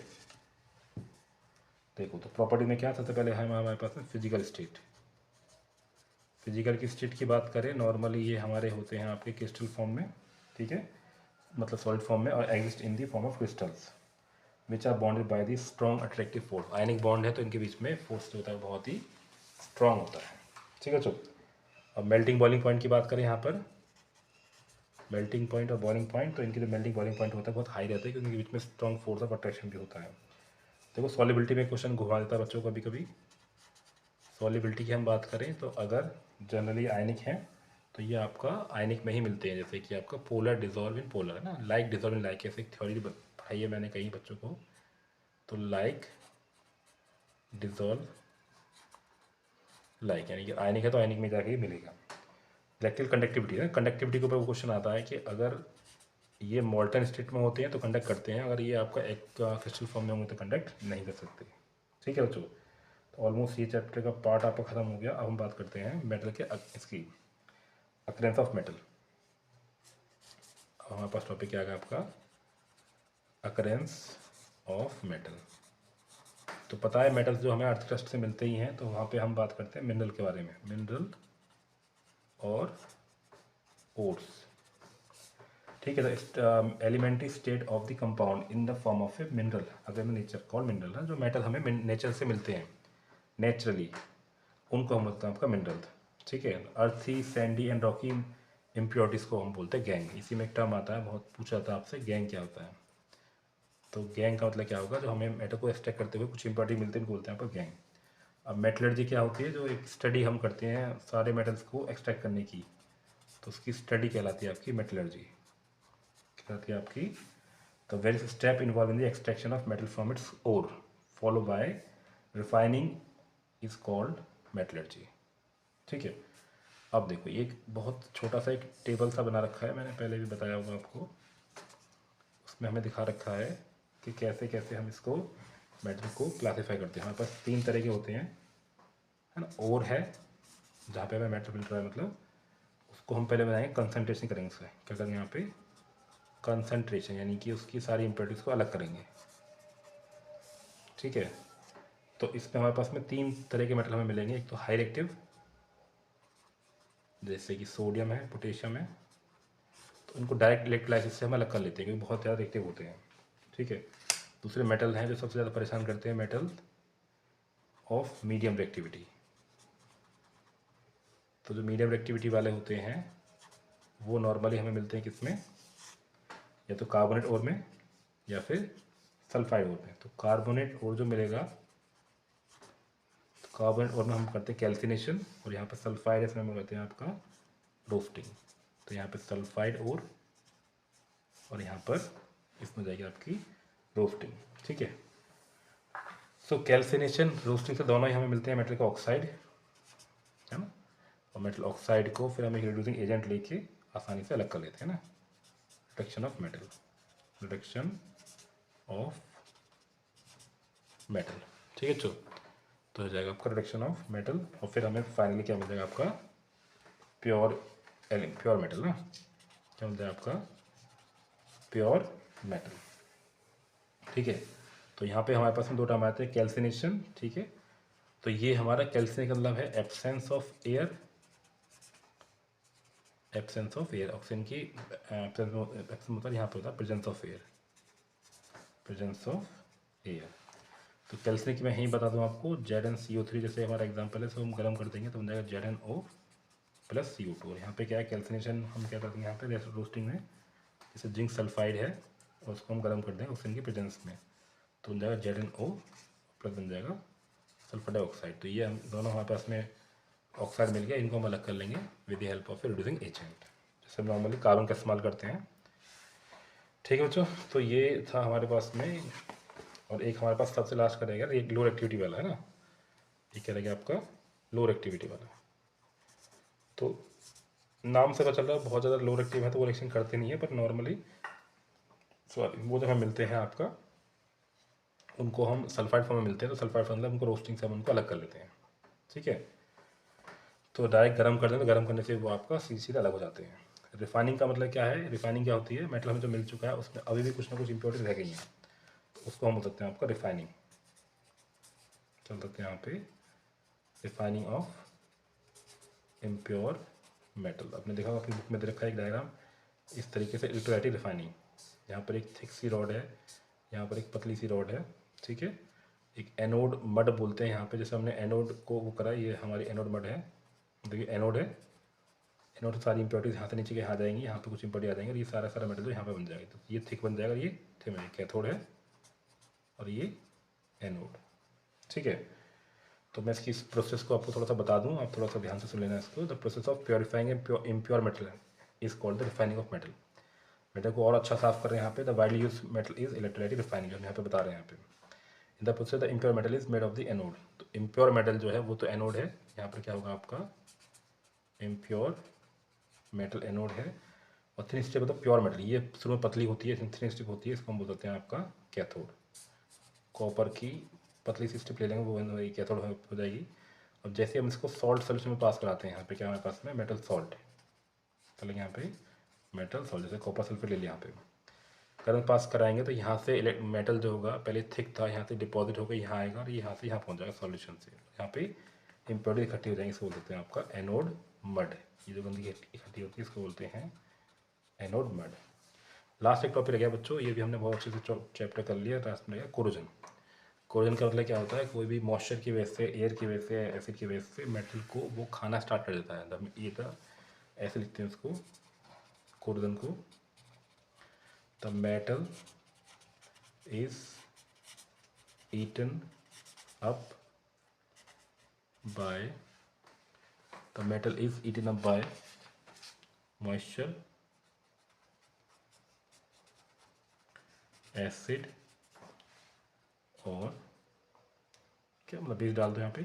देखो तो प्रॉपर्टी में क्या, सबसे पहले है हमारे पास में फिजिकल स्टेट। फिजिकल की स्टेट की बात करें, नॉर्मली ये हमारे होते हैं आपके क्रिस्टल फॉर्म में, ठीक है, मतलब सॉलिड फॉर्म में, और exist in the form of crystals which are bonded by the strong attractive force. Ionic bond है तो इनके बीच में फोर्स जो होता है बहुत ही स्ट्रॉन्ग होता है। ठीक है, चलो अब मेल्टिंग बॉइलिंग पॉइंट की बात करें, यहाँ पर मेल्टिंग पॉइंट और बॉइलिंग पॉइंट, तो इनकी जो मेल्टिंग बॉइलिंग पॉइंट होता है बहुत हाई रहता है, क्योंकि इनके बीच में स्ट्रॉन्ग फोर्स ऑफ अट्रैक्शन भी होता है। देखो सॉलिबिलिटी में क्वेश्चन घुमा देता है बच्चों को कभी कभी। सॉलिबिलिटी की हम बात करें तो अगर जनरली आयनिक है तो ये आपका आयनिक में ही मिलते हैं, जैसे कि आपका पोलर डिजॉल्व इन पोलर, है ना, लाइक डिजॉल्व इन लाइक, ऐसे एक थ्योरी पढ़ाई है मैंने कई बच्चों को, तो लाइक डिजॉल्व लाइक, यानी कि आयनिक है तो आयनिक में जाके ही मिलेगा। इलेक्ट्रिकल कंडक्टिविटी है, कंडक्टिविटी के ऊपर क्वेश्चन आता है कि अगर ये मोल्टन स्टेट में होते हैं तो कंडक्ट करते हैं, अगर ये आपका एक क्रिस्टल फॉर्म में होंगे तो कंडक्ट नहीं कर सकते। ठीक है बच्चों, तो ऑलमोस्ट ये चैप्टर का पार्ट आपका ख़त्म हो गया। अब हम बात करते हैं मेटल के इसकी अकरेंस ऑफ मेटल। अब हमारे पास टॉपिक क्या आएगा आपका, अकरेंस ऑफ मेटल। तो पता है मेटल्स जो हमें अर्थ क्रस्ट से मिलते ही हैं, तो वहाँ पे हम बात करते हैं मिनरल के बारे में, मिनरल और ओर्स। ठीक है, the elementary state of the compound in the form of a mineral, अगर में नेचर कॉल्ड मिनरल है, जो मेटल हमें नेचर से मिलते हैं नेचुरली, उनको हम बोलते हैं आपका मिनरल। ठीक है, अर्थी सैंडी एंड रॉकी इम्प्योरिटीज़ को हम बोलते हैं गैंग। इसी में एक टर्म आता है, बहुत पूछा था आपसे, गैंग क्या होता है, तो गैंग का मतलब क्या होगा, जो हमें मेटल को एक्सट्रैक्ट करते हुए कुछ इम्प्योरिटी मिलते हैं, बोलते हैं आपका गैंग। अब मेटलर्जी क्या होती है, जो एक स्टडी हम करते हैं सारे मेटल्स को एक्सट्रैक्ट करने की, तो उसकी स्टडी कहलाती है आपकी मेटलर्जी, कहलाती है आपकी। The various step involved in the extraction of metal from its ore, followed by refining, is called metallurgy। ठीक है, अब देखो एक बहुत छोटा सा एक टेबल सा बना रखा है, मैंने पहले भी बताया होगा आपको, उसमें हमें दिखा रखा है कि कैसे कैसे हम इसको मेटल को क्लासीफाई करते हैं। हमारे पास 3 तरह के होते हैं, है ना, ओर है जहाँ पे हमें मेटल मिल रहा है, मतलब उसको हम पहले बनाएंगे, कंसनट्रेशन करेंगे, उसका क्या करेंगे यहाँ पे कंसंट्रेशन, यानी कि उसकी सारी इम्प्योरिटीज़ को अलग करेंगे। ठीक है, तो इसमें हमारे पास में 3 तरह के मेटल हमें मिलेंगे। एक तो हाई रिएक्टिव, जैसे कि सोडियम है, पोटेशियम है, तो उनको डायरेक्ट इलेक्ट्रोलाइसिस से हम अलग कर लेते हैं क्योंकि बहुत ज़्यादा रिएक्टिव होते हैं। ठीक है, दूसरे मेटल हैं जो सबसे ज़्यादा परेशान करते हैं, मेटल ऑफ मीडियम रिएक्टिविटी। तो जो मीडियम रिएक्टिविटी वाले होते हैं वो नॉर्मली हमें मिलते हैं किसमें, या तो कार्बोनेट ओर में या फिर सल्फाइड ओर में। तो कार्बोनेट ओर जो मिलेगा, तो कार्बोनेट ओर में हम करते हैं कैल्सिनेशन, और यहाँ पर सल्फाइड इसमें हम करते हैं आपका रोस्टिंग। तो यहाँ पे सल्फाइड और यहाँ पर इसमें जाएगी आपकी रोस्टिंग। ठीक है, सो कैल्सिनेशन रोस्टिंग से दोनों ही हमें मिलते हैं मेटल का ऑक्साइड, है ना, और मेटल ऑक्साइड को फिर हम एक रिड्यूसिंग एजेंट लेके आसानी से अलग कर लेते हैं ना, reduction of metal, reduction of metal. ठीक है, तो हो जाएगा आपका रिडक्शन ऑफ मेटल, और फिर हमें फाइनली क्या मिल जाएगा आपका प्योर मेटल ना, क्या मिल जाएगा आपका प्योर मेटल। ठीक है, तो यहाँ पे हमारे पास में 2 टर्म आते हैं, कैल्सिनेशन। ठीक है, तो ये हमारा कैल्सिनेशन का मतलब है absence of air, absence of air, oxygen की एब्सेंस मतलब यहाँ पे होता है presence of air, presence of air. तो कैल्सिनिक मैं यहीं बता दूँ आपको, ZnCO3 जैसे हमारा एग्जांपल है, तो हम गर्म कर देंगे तो बन जाएगा ZnO प्लस CO2। और यहाँ पे क्या है, कैल्सिनेशन हम क्या करते हैं यहाँ पे रोस्टिंग में, जैसे जिंक सल्फाइड है और उसको हम गर्म कर देंगे ऑक्सीजन की प्रेजेंस में, तो बन जाएगा ZnO प्लस बन जाएगा सल्फर डाइऑक्साइड। तो ये हम दोनों हमारे पास में ऑक्साइड मिल गया, इनको हम अलग कर लेंगे with the help of a reducing agent, जैसे हम नॉर्मली कार्बन का इस्तेमाल करते हैं। ठीक है बच्चों, तो ये था हमारे पास में। और एक हमारे पास सबसे लास्ट का रहेगा, ये लोअर एक्टिविटी वाला है ना, ये क्या रहेगा आपका लोअर एक्टिविटी वाला। तो नाम से पता चल रहा है बहुत ज़्यादा लोअर एक्टिव है तो वो रिएक्शन करते नहीं है, पर नॉर्मली सॉरी वो जब हम मिलते हैं आपका, उनको हम सल्फाइड फॉर्म में मिलते हैं, तो सल्फाइड फॉर्म में उनको रोस्टिंग से हम उनको अलग कर लेते हैं। ठीक है, तो डायरेक्ट गर्म कर दें तो गर्म करने से वो आपका सीधे अलग हो जाते हैं। रिफाइनिंग का मतलब क्या है, रिफाइनिंग क्या होती है, मेटल हमें जो मिल चुका है उसमें अभी भी कुछ ना कुछ इम्प्योरिटी रह गई हैं, तो उसको हम बोल सकते हैं आपका रिफाइनिंग। चल सकते हैं यहाँ पे रिफाइनिंग ऑफ इम्प्योर मेटल। आपने देखा होगा अपनी बुक में दे रखा है एक डायग्राम इस तरीके से, इलेक्ट्रोलाइटिक रिफाइनिंग। यहाँ पर एक थिक सी रॉड है, यहाँ पर एक पतली सी रॉड है। ठीक है, एक एनोड मड बोलते हैं यहाँ पे, जैसे हमने एनोड को वो करा, ये हमारी एनोड मड है। देखिए एनोड है, एनोड से सारी इंप्योरिटीज यहाँ से नीचे के यहाँ जाएंगी, यहाँ पे कुछ इंप्योरिटी आ जाएंगे और ये सारा सारा मेटल जो यहाँ पे बन जाएगा, तो ये थिक बन जाएगा, ये थिक है, कैथोड है और ये एनोड। ठीक है, तो मैं इसकी इस प्रोसेस को आपको थोड़ा सा बता दूं, आप थोड़ा सा ध्यान से सुन लेना इसको। The process of purifying impure metal is called the refining of metal. Metal को और अच्छा साफ कर रहे हैं यहाँ पे। The widely use metal is electrolytic refining, जो हम यहाँ पे बता रहे हैं यहाँ पे। In the process the impure metal is made of the anode. तो इम्प्योर मेटल जो है वो तो एनोड है, यहाँ पर क्या होगा आपका इम्प्योर मेटल एनोड है, और थिन स्ट्रिप मतलब प्योर मेटल, ये शुरू में पतली होती है, थिन स्ट्रिप होती है, इसको हम बोल सकते हैं आपका कैथोड। कॉपर की पतली सी स्ट्रिप ले लेंगे, वो कैथोड हो जाएगी। अब जैसे हम इसको सॉल्ट सोल्यूशन में पास कराते हैं, यहाँ पे क्या हमारे पास में मेटल सॉल्ट, चलेंगे यहाँ पे मेटल सॉल्ट, जैसे कॉपर सल्फेट ले लिया, यहाँ पे करंट पास कराएंगे तो यहाँ से मेटल जो होगा पहले थिक था, यहाँ से डिपॉजिट होकर यहाँ आएगा और यहाँ से यहाँ पहुँच जाएगा सॉल्यूशन से, यहाँ पे इम्प्योरिटी इकट्ठी हो जाएंगी, इसको बोलते हैं आपका एनोड मड। ये जो गंदगी इकट्ठी होती है इसको बोलते हैं एनोड मड। लास्ट एक टॉपिक रह गया बच्चों, ये भी हमने बहुत अच्छे से चैप्टर कर लिया। लास्ट में कोरोजन। कोरोजन का मतलब क्या होता है, कोई भी मॉइस्चर की वजह से, एयर की वजह से, एसिड की वजह से मेटल को वो खाना स्टार्ट कर देता है। ये था, ऐसे लिखते हैं उसको कोरोजन को, the metal is eaten up by the metal is eaten up by moisture, acid और क्या मतलब बेस डाल दो यहाँ पे,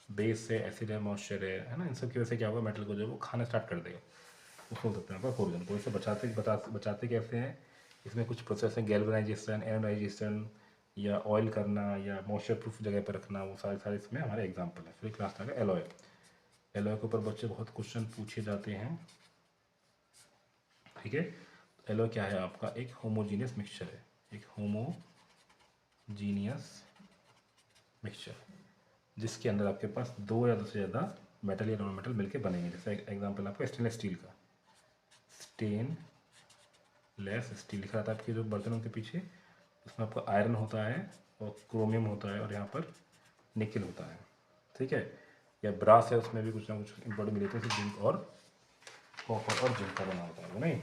बेस से एसिड है, मॉइस्चर है ना, इन सब की वजह से क्या होगा मेटल को जो वो खाना स्टार्ट कर देगा, उसको बोल सकते हैं आपका कोरोजन। को इससे बचाते कैसे हैं, इसमें कुछ प्रोसेस है, गैल्वेनाइजेशन, एनोडाइजेशन, या ऑयल करना, या मॉइस्चर प्रूफ जगह पर रखना, वो सारे सारे इसमें हमारे एग्जाम्पल है। फिर क्लास आ गया एलॉय। एलॉय के ऊपर बच्चे बहुत क्वेश्चन पूछे जाते हैं। ठीक है, एलॉय क्या है आपका, एक होमोजीनियस मिक्सचर है, एक होमोजीनियस मिक्सचर जिसके अंदर आपके पास दो या दो से ज़्यादा मेटल या नॉन मेटल मिलके बनेंगे। जैसे एग्जांपल आपका स्टेनलेस स्टील का, स्टेनलेस स्टील लिखा रहता है आपके जो बर्तनों के पीछे, उसमें आपका आयरन होता है और क्रोमियम होता है और यहाँ पर निकल होता है। ठीक है, या ब्रास है, उसमें भी कुछ ना कुछ इंपॉर्टेंट मिले थे, जिंक और कॉपर और जिंक का बना होता है वो, नहीं।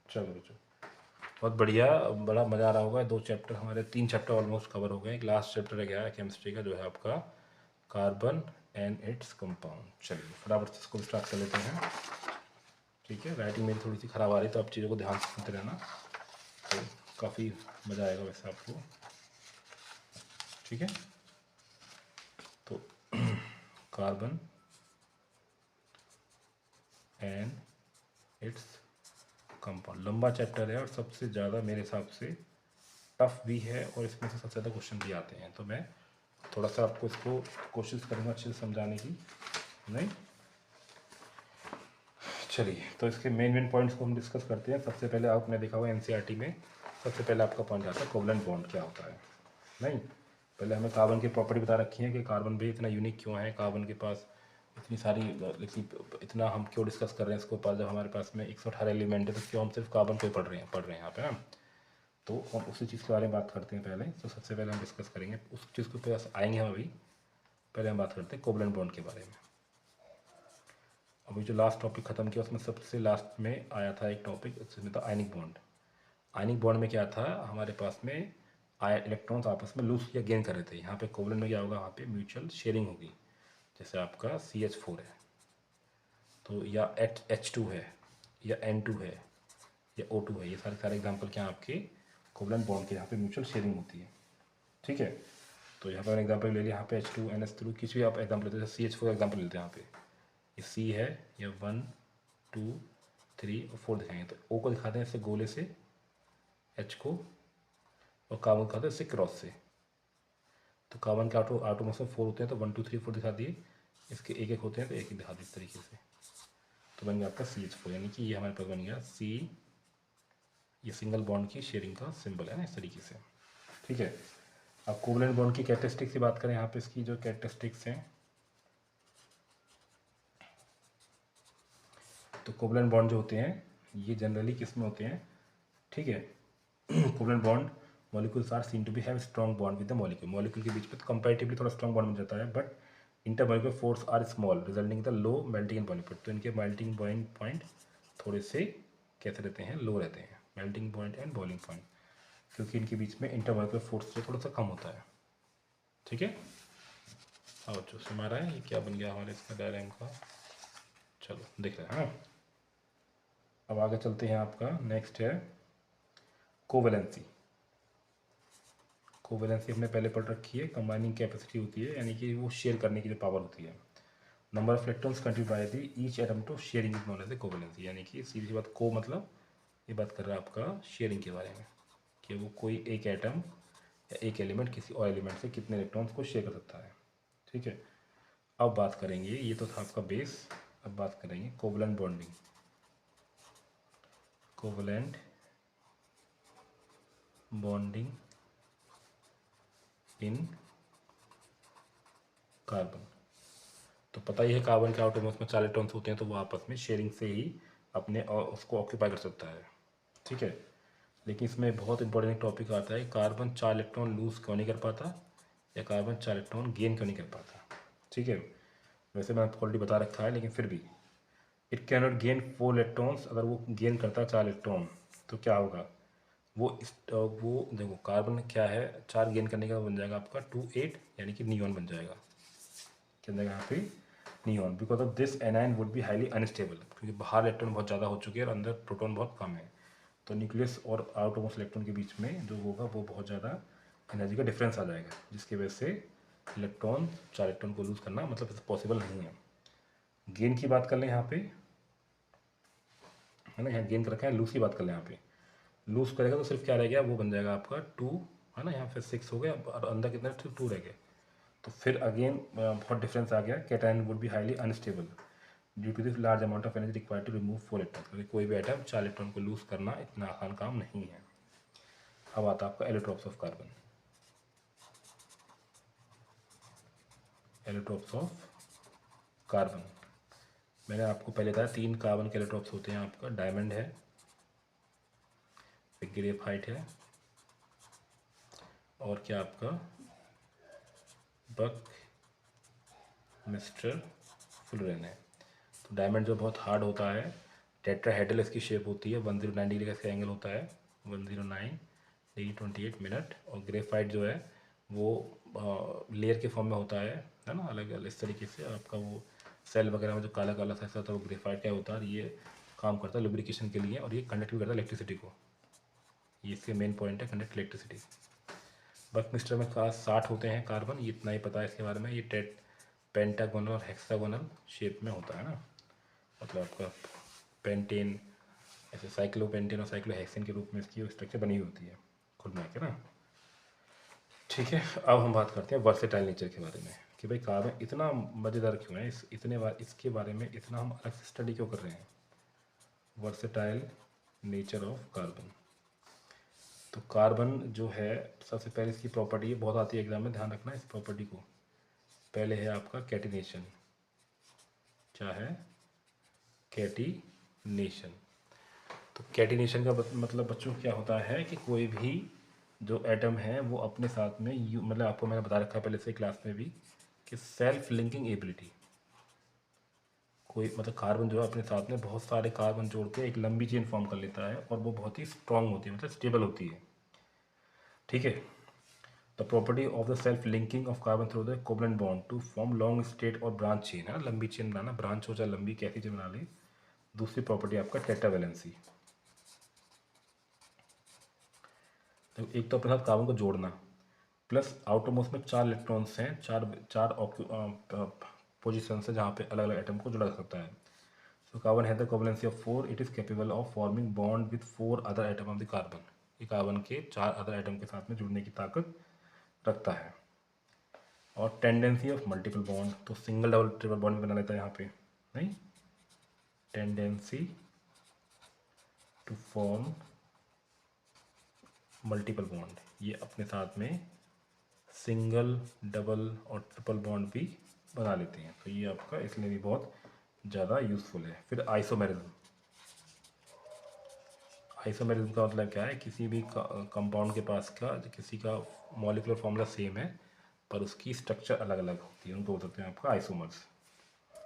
चलो बच्चों, बहुत बढ़िया, बड़ा मज़ा आ रहा होगा। दो चैप्टर हमारे, तीन चैप्टर ऑलमोस्ट कवर हो गए। एक लास्ट चैप्टर रह गया है केमिस्ट्री का, जो है आपका कार्बन एंड इट्स कंपाउंड। चलिए फटाफट से इसको स्टार्ट कर लेते हैं। ठीक है, राइटिंग मेरी थोड़ी सी ख़राब आ रही, तो आप चीज़ों को ध्यान से सुनते रहना, तो काफ़ी मज़ा आएगा वैसे आपको। ठीक है, तो कार्बन एंड इट्स कंपाउंड लंबा चैप्टर है और सबसे ज़्यादा मेरे हिसाब से टफ भी है, और इसमें से सबसे ज़्यादा क्वेश्चन भी आते हैं। तो मैं थोड़ा सा आपको इसको कोशिश करूँगा अच्छे से समझाने की, नहीं। चलिए, तो इसके मेन पॉइंट्स को हम डिस्कस करते हैं। सबसे पहले आपने देखा हुआ एनसीईआरटी में सबसे पहले आपका पॉइंट आता है कोवलेंट बॉन्ड क्या होता है, नहीं। पहले हमें कार्बन की प्रॉपर्टी बता रखी है कि कार्बन भी इतना यूनिक क्यों है, कार्बन के पास इतनी सारी, इतना हम क्यों डिस्कस कर रहे हैं इसको पास, जब हमारे पास में 118 एलिमेंट है, तो क्यों हम सिर्फ कार्बन को ही पढ़ रहे हैं यहाँ पे ना। तो हम उसी चीज़ के बारे में बात करते हैं पहले। तो सबसे पहले हम डिस्कस करेंगे उस चीज़ के पास आएंगे हम अभी। पहले हम बात करते हैं कोवलेंट बॉन्ड के बारे में। अभी जो लास्ट टॉपिक ख़त्म किया उसमें सबसे लास्ट में आया था एक टॉपिक, उसमें था आयनिक बॉन्ड। आयनिक बॉन्ड में क्या था, हमारे पास में इलेक्ट्रॉन्स आपस में लूज या गेन कर रहे थे। यहाँ पे कोवलेंट में क्या होगा, वहाँ पे म्यूचुअल शेयरिंग होगी। जैसे आपका CH4 है तो, या H2 है, या N2 है, या O2 है, ये सारे सारे एग्जाम्पल क्या हैं आपके कोवलेंट बॉन्ड के, यहाँ पे म्यूचुअल शेयरिंग होती है। ठीक है, तो यहाँ पर एग्जाम्पल ले लिया, यहाँ पे H2NH3 किसी भी आप एग्जाम्पल लेते हैं, जैसे CH4 एग्जाम्पल लेते हैं, यहाँ पे ये C है, या 1 2 3 और 4 दिखाएंगे, तो O को दिखाते हैं इससे गोले से, H को, और कार्बन दिखाते हैं इससे क्रॉस से। तो कार्बन के आटोमोस में 4 होते हैं, तो 1 2 3 4 दिखा दिए, इसके एक एक होते हैं तो एक एक दिखा दिए इस तरीके से। तो बन गया आपका CH4, यानी कि ये हमारे पास बन गया C, ये सिंगल बॉन्ड की शेयरिंग का सिंबल है ना, इस तरीके से। ठीक है, अब कोवलेंट बॉन्ड की कैरेक्टरिस्टिक्स की बात करें, यहाँ पे इसकी जो कैरेक्टरिस्टिक्स हैं, तो कोवलेंट बॉन्ड जो होते हैं ये जनरली किस में होते हैं, ठीक है। Covalent bond molecules are seen to be have strong bond with the molecule, molecule के बीच में तो कंपैरेटिवली थोड़ा स्ट्रॉन्ग बॉन्ड बन जाता है, but intermolecular force are small resulting the low melting and boiling point, तो इनके मेल्टिंग बॉइलिंग पॉइंट थोड़े से कैसे रहते हैं, लो रहते हैं, melting point and boiling point, क्योंकि इनके बीच में इंटरमॉलिक्यूलर फोर्स जो थोड़ा सा कम होता है। ठीक है, और जो हमारा है ये क्या बन गया हमारे इसका डायग्राम का, चलो देख रहे हैं। हाँ, अब आगे चलते हैं, आपका नेक्स्ट है कोवेलेंसी। कोवेलेंसी हमने पहले पढ़ रखी है, कंबाइनिंग कैपेसिटी होती है, यानी कि वो शेयर करने की जो पावर होती है। Number of electrons contribute by the each atom to sharing is known as covalency, यानी कि सीधी सी बात, को मतलब ये बात कर रहा है आपका शेयरिंग के बारे में, कि वो कोई एक एटम या एक एलिमेंट किसी और एलिमेंट से कितने इलेक्ट्रॉन्स को शेयर कर सकता है। ठीक है, अब बात करेंगे, ये तो था आपका बेस, अब बात करेंगे covalent bonding. Covalent bonding in carbon, तो पता ही है कार्बन के आटोमोस में 4 इलेक्ट्रॉन्स होते हैं, तो वो आपस में शेयरिंग से ही अपने और उसको ऑक्यूपाई कर सकता है। ठीक है, लेकिन इसमें बहुत इंपॉर्टेंट टॉपिक आता है, कार्बन 4 इलेक्ट्रॉन लूज क्यों नहीं कर पाता, या कार्बन 4 इलेक्ट्रॉन गेन क्यों नहीं कर पाता। ठीक है, वैसे मैंने आपको ऑलरेडी बता रखा है, लेकिन फिर भी it can not gain 4 electrons, अगर वो गेन करता है 4 इलेक्ट्रॉन तो क्या होगा, वो देखो कार्बन क्या है, 4 गेन करने का बन जाएगा आपका 2 8, यानी कि नियॉन बन जाएगा, क्या बन यहाँ पे neon, because of this A9 would be highly unstable, क्योंकि बाहर इलेक्ट्रॉन बहुत ज़्यादा हो चुके हैं और अंदर प्रोटॉन बहुत कम है, तो न्यूक्लियस और आउटमोस्ट इलेक्ट्रॉन के बीच में जो होगा वो बहुत ज़्यादा एनर्जी का डिफरेंस आ जाएगा, जिसकी वजह से इलेक्ट्रॉन 4 इलेक्ट्रॉन को लूज़ करना मतलब पॉसिबल नहीं है। गेन की बात कर लें यहाँ पे, है ना, यहाँ गेन कर रखा है, लूज़ की बात कर लें, यहाँ पे लूज़ करेगा तो सिर्फ क्या रह गया, वो बन जाएगा आपका 2, है ना, यहाँ पे 6 हो गया और अंदर कितना 2 रह गया, तो फिर अगेन बहुत डिफरेंस आ गया, cation would be highly unstable due to this large amount of energy required to remove 4 electron, क्योंकि कोई भी आइटम 4 इलेक्ट्रॉन को लूज़ करना इतना आसान काम नहीं है। अब आता है आपका allotropes of carbon, allotropes of carbon, मैंने आपको पहले बताया 3 कार्बन के एलोट्रॉप्स होते हैं, आपका डायमंड है, फिर ग्रेफाइट है, और क्या आपका बक मिस्टर फुलरेन है। तो डायमंड जो बहुत हार्ड होता है, टेट्राहेड्रल इसकी शेप होती है, 109 डिग्री का इसका एंगल होता है, 109 डिग्री 28 मिनट, और ग्रेफाइट जो है वो लेयर के फॉर्म में होता है ना, अलग अलग इस तरीके से आपका वो सेल वगैरह में जो काला काला सा होता है वो ग्रेफाइट का होता है, और ये काम करता है लुब्रिकेशन के लिए, और ये कंडक्ट भी करता है इलेक्ट्रिसिटी को, ये इसके मेन पॉइंट है, कंडक्ट इलेक्ट्रिसिटी। बकमिस्टर में खास 60 होते हैं कार्बन, ये इतना ही पता है इसके बारे में, ये पेंटागोनल और हेक्सागोनल शेप में होता है ना, मतलब आपका पेंटेन, ऐसे साइक्लोपेंटेन और साइक्लोहेक्सेन के रूप में इसकी स्ट्रक्चर बनी हुई होती है खुद में, ना। ठीक है, अब हम बात करते हैं वर्सेटाइल नेचर के बारे में, कि भाई कार्बन इतना मज़ेदार क्यों है, इसके बारे में इतना हम अलग से स्टडी क्यों कर रहे हैं। वर्सेटाइल नेचर ऑफ कार्बन, तो कार्बन जो है सबसे पहले इसकी प्रॉपर्टी बहुत आती है एग्जाम में, ध्यान रखना इस प्रॉपर्टी को। पहले है आपका कैटिनेशन, क्या है कैटिनेशन, तो कैटिनेशन का मतलब बच्चों क्या होता है कि कोई भी जो एटम है वो अपने साथ में मतलब आपको मैंने बता रखा है पहले से क्लास में भी, कि सेल्फ लिंकिंग एबिलिटी, कोई मतलब कार्बन जो है अपने साथ में बहुत सारे कार्बन जोड़ के एक लंबी चेन फॉर्म कर लेता है, और वो बहुत ही स्ट्रांग होती है, मतलब स्टेबल होती है। ठीक है, the property of the self linking of carbon through the covalent bond to form long state और ब्रांच चेन है, लंबी चेन बनाना, ब्रांच हो चाहे लंबी कैसी चेन बना ले। दूसरी प्रॉपर्टी आपका टेट्रावैलेंसी, तो एक तो अपने साथ कार्बन को जोड़ना, प्लस आउटरमोस्ट में 4 इलेक्ट्रॉन्स हैं, चार चार पोजिशन है जहाँ पे अलग अलग एटम को जोड़ा जा सकता है। So carbon has the covalency of 4, it is capable of forming bond with 4 other atom of the carbon. ये कार्बन के 4 अदर एटम के साथ में जुड़ने की ताकत रखता है। और टेंडेंसी ऑफ मल्टीपल बॉन्ड, तो सिंगल डबल ट्रिपल बॉन्ड बना लेता है यहाँ पे, नहीं, tendency to form multiple bond, ये अपने साथ में सिंगल डबल और ट्रिपल बॉन्ड भी बना लेते हैं, तो ये आपका इसलिए भी बहुत ज़्यादा यूज़फुल है। फिर आइसोमेरिज्म, आइसोमेरिज्म का मतलब क्या है, किसी भी कंपाउंड के पास का किसी का मॉलिक्यूलर फॉर्मूला सेम है पर उसकी स्ट्रक्चर अलग अलग होती है, उनको बोलते हैं आपका आइसोमर्स।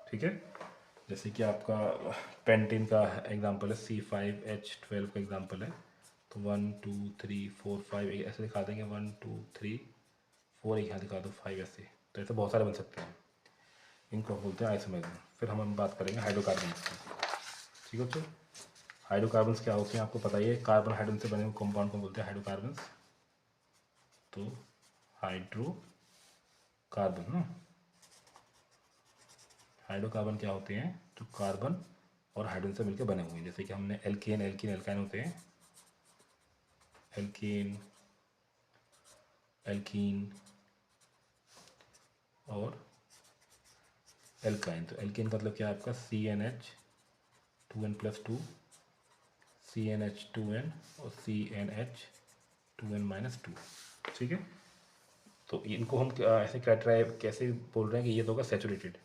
ठीक है, जैसे कि आपका पेंटिन का एग्जांपल है C5H12 का एग्जांपल है, तो 1 2 3 4 5 ऐसे दिखा देंगे, 1 2 3 4 एक यहाँ दिखा दो 5 ऐसे, तो ऐसे बहुत सारे बन सकते हैं, इनको बोलते हैं आइसोमेरिज्म। फिर हम बात करेंगे हाइड्रोकार्बन्स की। ठीक है बच्चों, हाइड्रोकार्बन्स क्या होते हैं आपको पता ही है, कार्बन हाइड्रोजन से बने हुए कंपाउंड को बोलते हैं हाइड्रोकार्बन्स। तो हाइड्रोकार्बन ना, हाइड्रोकार्बन क्या होते हैं, जो कार्बन और हाइड्रोजन से मिलकर बने हुए हैं, जैसे कि हमने एल्केन एल्कीन एल्काइन होते हैं, एल्केन एल्कीन और एल्काइन। तो एल्केन का मतलब क्या है आपका CnH2n+2, CnH2n और CnH2n-2। ठीक है, तो इनको हम ऐसे कैरेक्टराइज कैसे बोल रहे हैं कि ये दोनों सैचुरेटेड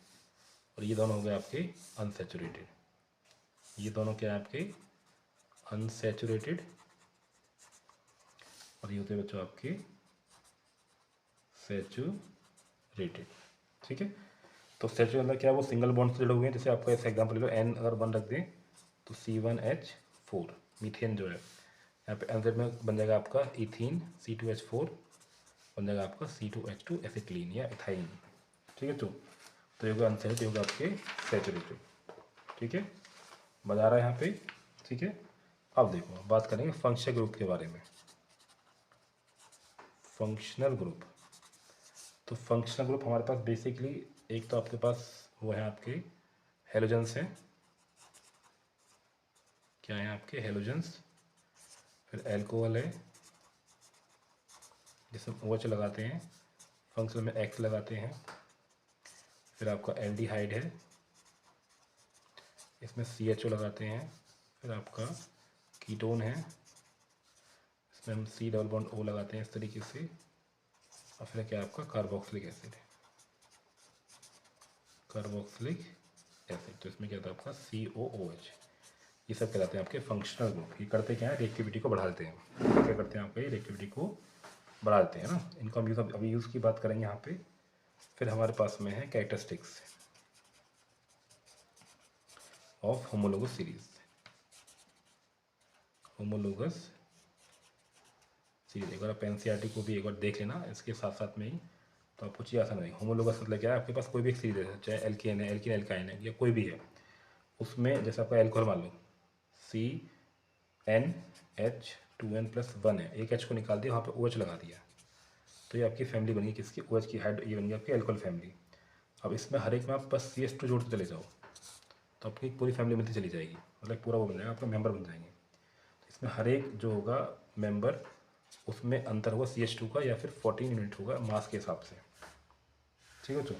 और ये दोनों हो गए आपके अनसैचुरेटेड। ये दोनों क्या है आपके अनसैचुरेटेड और ये होते हैं बच्चों आपके सैचुरेटेड। ठीक है, तो सैचुरेटेड मतलब क्या है, वो सिंगल बॉन्ड से जुड़े हुए हैं, जैसे आपका ऐसा एग्जाम्पल ले लो, N अगर 1 रख दें तो C1H4 मीथेन जो है, यहाँ पे एनजेड में बन जाएगा आपका इथीन, C2H4 बन जाएगा आपका C2H2 एसिटिलीन या इथाइन। ठीक है, तो ये होगा अनसैचुरेटेड, ये होगा आपके सैचुरेटेड। ठीक है, मजा आ रहा है यहाँ पे। ठीक है, अब देखो बात करेंगे फंक्शनल ग्रुप के बारे में। फंक्शनल ग्रुप, तो फंक्शनल ग्रुप हमारे पास बेसिकली एक तो आपके पास वो है आपके हेलोजेंस हैं, क्या है आपके हेलोजेंस, फिर एल्कोहल है जिसमें OH लगाते हैं, फंक्शनल में X लगाते हैं, फिर आपका एल्डिहाइड है, इसमें CHO लगाते हैं, फिर आपका कीटोन है, इसमें हम C डबल बॉन्ड O लगाते हैं इस तरीके से, और फिर क्या आपका कार्बोक्सिलिक एसिड है, कार्बोक्सिलिक एसिड, तो इसमें क्या था आपका COOH। ये सब कहलाते हैं आपके फंक्शनल ग्रुप। ये करते क्या है, रिएक्टिविटी को बढ़ा देते हैं, क्या करते हैं आपके रिएक्टिविटी को बढ़ा देते हैं ना, इनको हम अभी यूज़ की बात करेंगे यहाँ पे। फिर हमारे पास में है characteristics of homologous series, homologous series एक बार आप NCERT को भी एक बार देख लेना इसके साथ साथ में ही, तो आपको चीज़ आसान रहेगी। होमोलोगस मतलब क्या है, आपके पास कोई भी एक सीरीज है, चाहे एल्केन है, एल्किन एल्काइन है, या कोई भी है, उसमें जैसे आपका एल्कोहल मान लो CnH2n+1 है, एक H को निकाल दिया, वहाँ पे OH लगा दिया, तो ये आपकी फैमिली बनी किसकी, OH की, हाइड ये बन गई आपकी एल्कोहल फैमिली। अब इसमें हर एक में आप बस CH2 जोड़ते चले जाओ तो आपकी पूरी फैमिली मिलती चली जाएगी, मतलब पूरा वो बन जाएगा, आपका मेंबर बन जाएंगे। तो इसमें हर एक जो होगा मेंबर उसमें अंतर होगा CH2 का, या फिर 14 यूनिट होगा मास के हिसाब से। ठीक है, तो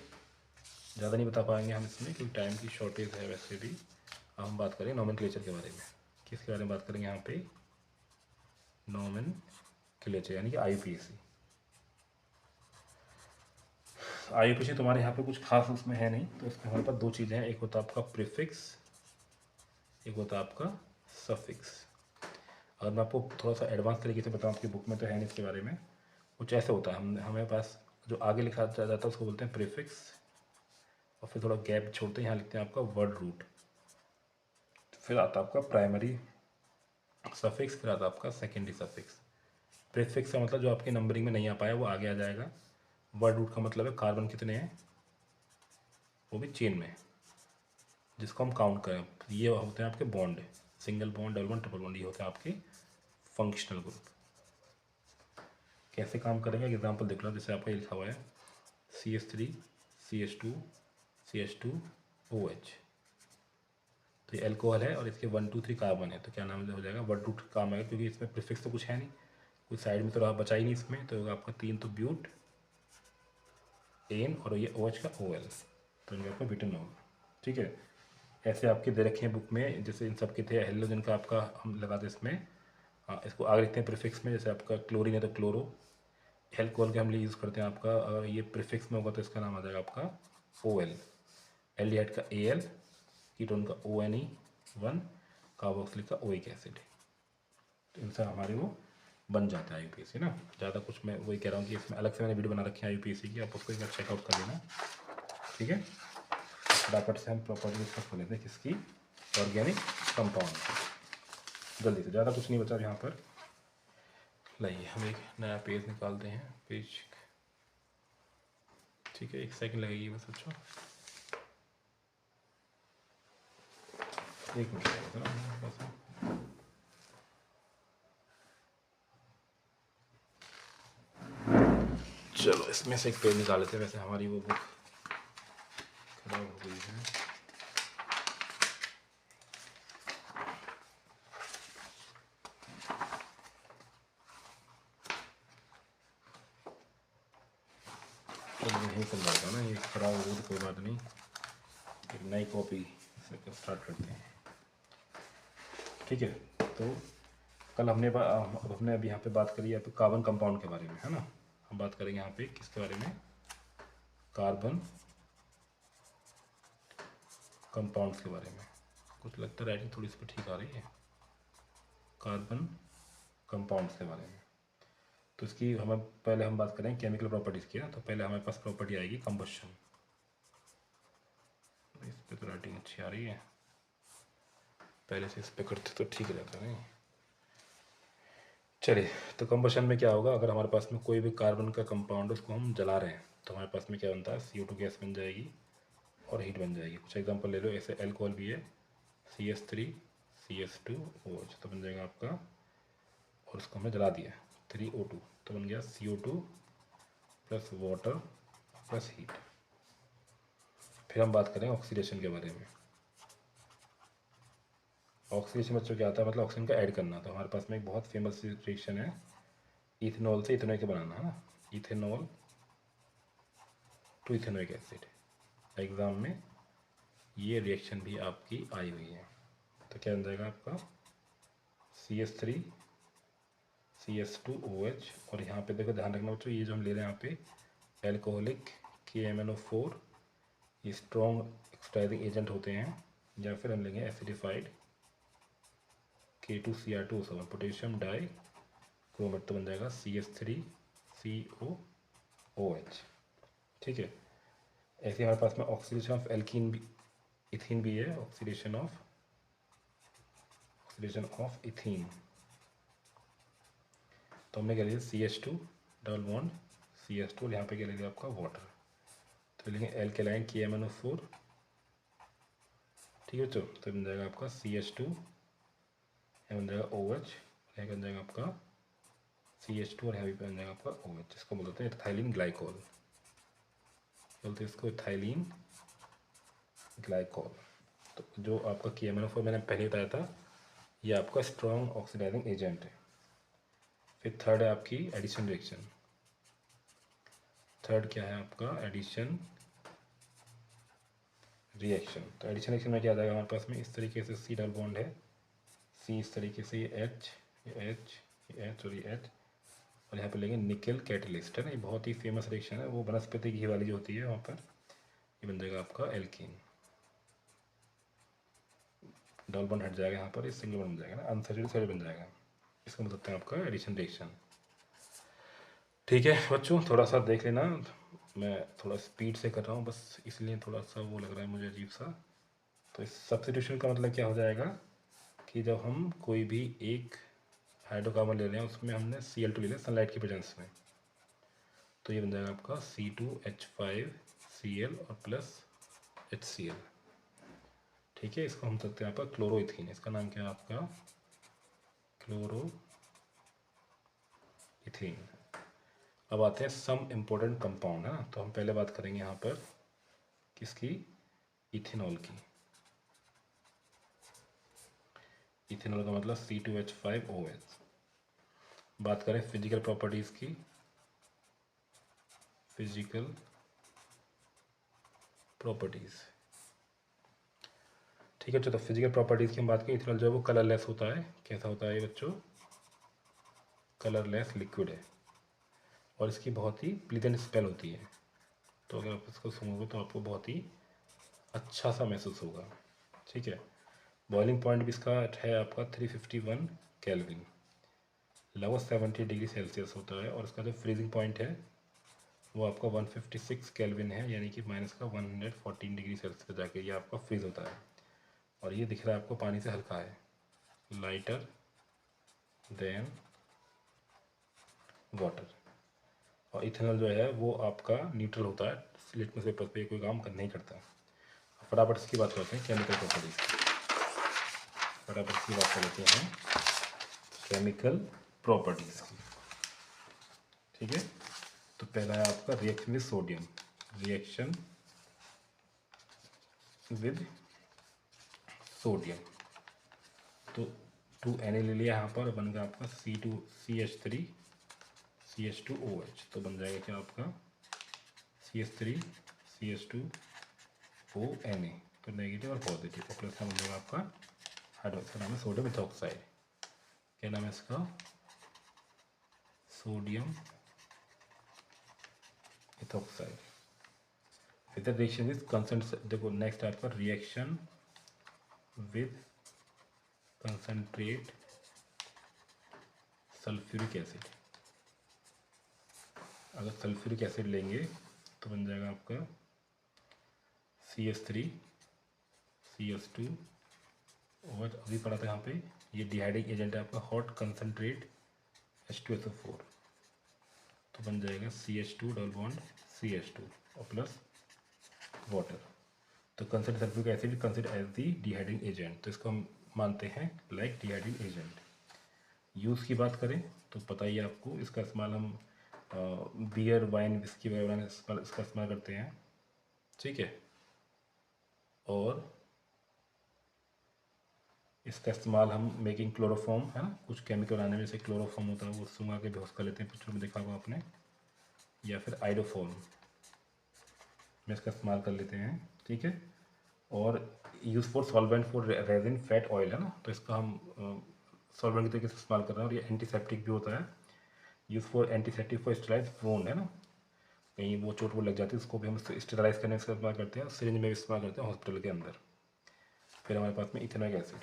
ज़्यादा नहीं बता पाएंगे हम इसमें क्योंकि टाइम की शॉर्टेज है वैसे भी। अब हम बात करें नॉमेनक्लेचर के बारे में, किसके बारे में बात करेंगे यहाँ पे, नॉमेनक्लेचर यानी कि IUPAC। IUPAC तुम्हारे यहाँ पे कुछ खास उसमें है नहीं, तो इसमें हमारे पास दो चीज़ें हैं, एक होता है आपका प्रीफिक्स, एक होता है आपका सफिक्स। अगर मैं आपको थोड़ा सा एडवांस तरीके से बताऊँ, आपकी बुक में तो है नहीं इसके बारे में, कुछ ऐसे होता है, हमें पास जो आगे लिखा जाता है उसको बोलते हैं प्रीफिक्स, और फिर थोड़ा गैप छोड़ते हैं, यहाँ लिखते हैं आपका वर्ड रूट, फिर आता है आपका प्राइमरी सफिक्स, फिर आता है आपका सेकेंडरी सफिक्स। प्रीफिक्स का मतलब जो आपकी नंबरिंग में नहीं आ पाया वो आगे आ जाएगा। वर्ड रूट का मतलब है कार्बन कितने हैं, वो भी चेन में, जिसको हम काउंट करें। ये होते हैं आपके bond, single bond, double bond, triple bond, ये होते हैं आपके फंक्शनल ग्रुप। कैसे काम करेंगे एग्जांपल देख लो। जैसे आपका लिखा हुआ है CH3 CH2 CH2 OH, तो ये एल्कोहल है और इसके 1 2 3 कार्बन है, तो क्या नाम हो जाएगा, वर्ड रूट काम आएगा, क्योंकि इसमें प्रीफिक्स तो कुछ है नहीं, कुछ साइड में तो रहा बचा ही नहीं इसमें, तो आपका 3 तो ब्यूट एन और ये OH का OL, तो इनका आपका ब्यूटेनॉल। ठीक है, ऐसे आपके दे रखे हैं बुक में, जैसे इन सब के थे। हेलोजन का आपका हम लगाते इसमें, हाँ इसको आगे लिखते हैं प्रीफिक्स में। जैसे आपका क्लोरीन है तो क्लोरो, एल्कोहल के हम लिए यूज़ करते हैं आपका, और ये प्रीफिक्स में होगा तो इसका नाम आ जाएगा आपका OL। एल्डिहाइड का AL, कीटोन का ONE1, कार्बोक्सिलिक का OIC एसिड, तो इनसे हमारे वो बन जाता है यूपीएससी ना। ज़्यादा कुछ मैं वही कह रहा हूँ कि इसमें अलग से मैंने वीडियो बना रखी है यूपीएससी की, आप उसको एक बार चेकआउट कर लेना। ठीक है, फटाफट से हम प्रॉपर्टी डिस्कस कर लेते हैं किसकी, ऑर्गेनिक कंपाउंड की। जल्दी से, ज़्यादा कुछ नहीं बचा यहाँ पर। लाइए हम एक नया पेज निकालते हैं, पेज। ठीक है, 1 सेकंड लगेगी बस। अच्छा 1 मिनट लगेगा बस। चलो इसमें से एक पेज निकाल लेते हैं। वैसे हमारी वो बुक खराब हो गई है। यही कर जाएगा ना, ये खराब हो तो कोई बात नहीं, एक नई कॉपी से स्टार्ट करते हैं। ठीक है, तो कल हमने अभी यहाँ पे बात करी है कार्बन कंपाउंड के बारे में, है ना। हम बात करेंगे यहाँ पे किसके बारे में, कार्बन कंपाउंड्स के बारे में। कुछ लगता है राइटिंग थोड़ी इस पर ठीक आ रही है, कार्बन कंपाउंड्स के बारे में। तो इसकी हमें पहले हम बात करें केमिकल प्रॉपर्टीज़ की ना, तो पहले हमारे पास प्रॉपर्टी आएगी कंबशन। इस पर तो राइटिंग अच्छी आ रही है, पहले से इस पर करते तो ठीक रहता नहीं। चलिए, तो कंबशन में क्या होगा, अगर हमारे पास में कोई भी कार्बन का कंपाउंड उसको हम जला रहे हैं तो हमारे पास में क्या बनता है, CO2 गैस बन जाएगी और हीट बन जाएगी। कुछ एग्जांपल ले लो, ऐसे एल्कोहल भी है CH3 CH2 OH, तो बन जाएगा आपका, और उसको हमने जला दिया 3O2, तो बन गया CO2 plus water plus heat. फिर हम बात करें ऑक्सीडेशन के बारे में। ऑक्सीडेशन बच्चों क्या आता है, मतलब ऑक्सीजन का ऐड करना। तो हमारे पास में एक बहुत फेमस रिएक्शन है, इथेनॉल से इथेनॉल के बनाना, है ना, ethanol to ethanoic acid. Exam में ये रिएक्शन भी आपकी आई हुई है। तो क्या बन जाएगा आपका CH3 CH2 OH, और यहाँ पे देखो ध्यान रखना बच्चों, ये जो हम ले रहे हैं यहाँ पे एल्कोहलिक KMnO4, ये स्ट्रॉन्ग एक्सटाइजिंग एजेंट होते हैं, या फिर हम लेंगे acidified K2Cr2O7 potassium die chromate, तो बन जाएगा CH3COOH। ठीक है, ऐसे हमारे पास में ऑक्सीडेशन ऑफ एल्कीन भी, इथीन भी है, ऑक्सीडेशन ऑफ इथीन। तो हमने क्या लिया CH2 डबल बॉन्ड CH2, यहाँ पे क्या ले लिया आपका वाटर, तो लिखेंगे एल्केलाइन KMnO4। ठीक है बच्चों, तो बन जाएगा आपका CH2, यहाँ बन जाएगा OH, यहाँ बन जाएगा आपका CH2, और यहाँ भी बन जाएगा आपका OH, जिसको बोलते हैं इथाइलिन ग्लाइकोल, बोलते हैं इसको इथाइलिन ग्लाइकोल। तो जो आपका KMnO4 मैंने पहले बताया था, ये आपका स्ट्रॉन्ग ऑक्सीडाइजिंग एजेंट है। फिर थर्ड है आपकी एडिशन रिएक्शन। थर्ड क्या है आपका, एडिशन रिएक्शन। तो एडिशन रिएक्शन में क्या आ जाएगा हमारे पास में, इस तरीके से C डबल बॉन्ड है, C इस तरीके से, ये H, ये H, ये H और ये H, और यहाँ पे लेंगे निकल कैटलिस्ट, है ना, ये बहुत ही फेमस रिएक्शन है, वो वनस्पति घी वाली जो होती है वहाँ पर। ये बन जाएगा आपका एल्कीन, डबल बॉन्ड हट जाएगा यहाँ पर, ये सिंगल बॉन्ड बन जाएगा ना, अनसैचुरेटेड साइड बन जाएगा। इसको बोल सकते हैं आपका एडिशन रिएक्शन। ठीक है बच्चों, थोड़ा सा देख लेना, मैं थोड़ा स्पीड से कर रहा हूँ बस, इसलिए थोड़ा सा वो लग रहा है मुझे अजीब सा। तो इस सब्स्टिट्यूशन का मतलब क्या हो जाएगा कि जब हम कोई भी एक हाइड्रोकार्बन ले रहे हैं, उसमें हमने Cl2 ले लिया सनलाइट की प्रेजेंस में, तो ये बन जाएगा आपका C2H5Cl और प्लस HCl। ठीक है, इसको हम सकते हैं आपका क्लोरोइथीन, इसका नाम क्या है आपका क्लोरोइथीन। अब आते हैं सम इम्पोर्टेंट कंपाउंड है ना, तो हम पहले बात करेंगे यहाँ पर किसकी, इथेनॉल की। इथेनॉल का मतलब C2H5OH। बात करें फिजिकल प्रॉपर्टीज़ की, फिजिकल प्रॉपर्टीज़। ठीक है, चलो फिजिकल प्रॉपर्टीज़ की हम बात करें। इथेनॉल जो है वो कलरलेस होता है। कैसा होता है ये बच्चों, कलरलेस लिक्विड है और इसकी बहुत ही प्लीजेंट स्मेल होती है। तो अगर आप इसको सूंघोगे तो आपको बहुत ही अच्छा सा महसूस होगा। ठीक है, बॉइलिंग पॉइंट भी इसका है आपका 351 केल्विन, लगभग 70 डिग्री सेल्सियस होता है। और इसका जो फ्रीजिंग पॉइंट है वो आपका 156 केल्विन है, यानी कि माइनस का 114 डिग्री सेल्सियस पर जाके ये आपका फ्रीज होता है। और ये दिख रहा है आपको पानी से हल्का है, लाइटर देन वाटर। और इथेनॉल जो है वो आपका न्यूट्रल होता है, लिटमस पेपर पे कोई काम नहीं करता। फटाफट इसकी बात करते हैं केमिकल प्रॉपर्टीज की, फटाफट इसकी बात कर लेते हैं केमिकल प्रॉपर्टीज की। ठीक है, तो पहला है आपका reaction with sodium, reaction with sodium. तो 2Na ले लिया यहाँ पर, बन गया आपका C2CH3CH2OH। तो बन जाएगा क्या आपका CH3CH2ONA, तो नेगेटिव और पॉजिटिव। और प्लस का बन जाएगा आपका हाइड्रो, इसका नाम है सोडियम इथॉक्साइड। क्या नाम है इसका, सोडियम इथॉक्साइड। फिर रिएक्शन विद कंसंट्रेट, देखो नेक्स्ट आपका reaction with concentrate sulphuric acid. अगर सल्फ्यूरिक एसिड लेंगे तो बन जाएगा आपका CH3CH2। और अभी पढ़ा था यहाँ पे, ये डिहाइडिंग एजेंट है आपका हॉट कंसंट्रेट H2SO4। तो बन जाएगा CH2 डबल बॉन्ड CH2 और प्लस वाटर। तो consider sulphuric acid consider as the dehydrating agent, तो इसको हम मानते हैं लाइक डिहाइडिंग एजेंट। यूज़ की बात करें तो पता ही है आपको, इसका इस्तेमाल हम बियर वाइन विस्की वगैरह में इसका इस्तेमाल करते हैं। ठीक है, और इसका इस्तेमाल हम मेकिंग क्लोरोफॉर्म है ना, कुछ केमिकल बनाने में से क्लोरोफॉर्म होता है वो सुंघा के बेहोश कर लेते हैं, पिक्चर में देखा होगा आपने, या फिर आइडोफॉर्म में इसका इस्तेमाल कर लेते हैं। ठीक है, और use for solvent for resin fat oil है ना, तो इसका हम सॉल्वेंट के तरीके से इस्तेमाल कर रहे हैं। और ये एंटीसेप्टिक भी होता है, use for antiseptic for sterilize wound है ना, कहीं वो चोट वो लग जाती है उसको भी हम स्टेराइज करने का इस्तेमाल करते हैं, सिरिंज में भी इस्तेमाल करते हैं हॉस्पिटल के अंदर। फिर हमारे पास में इथेनॉइक एसिड,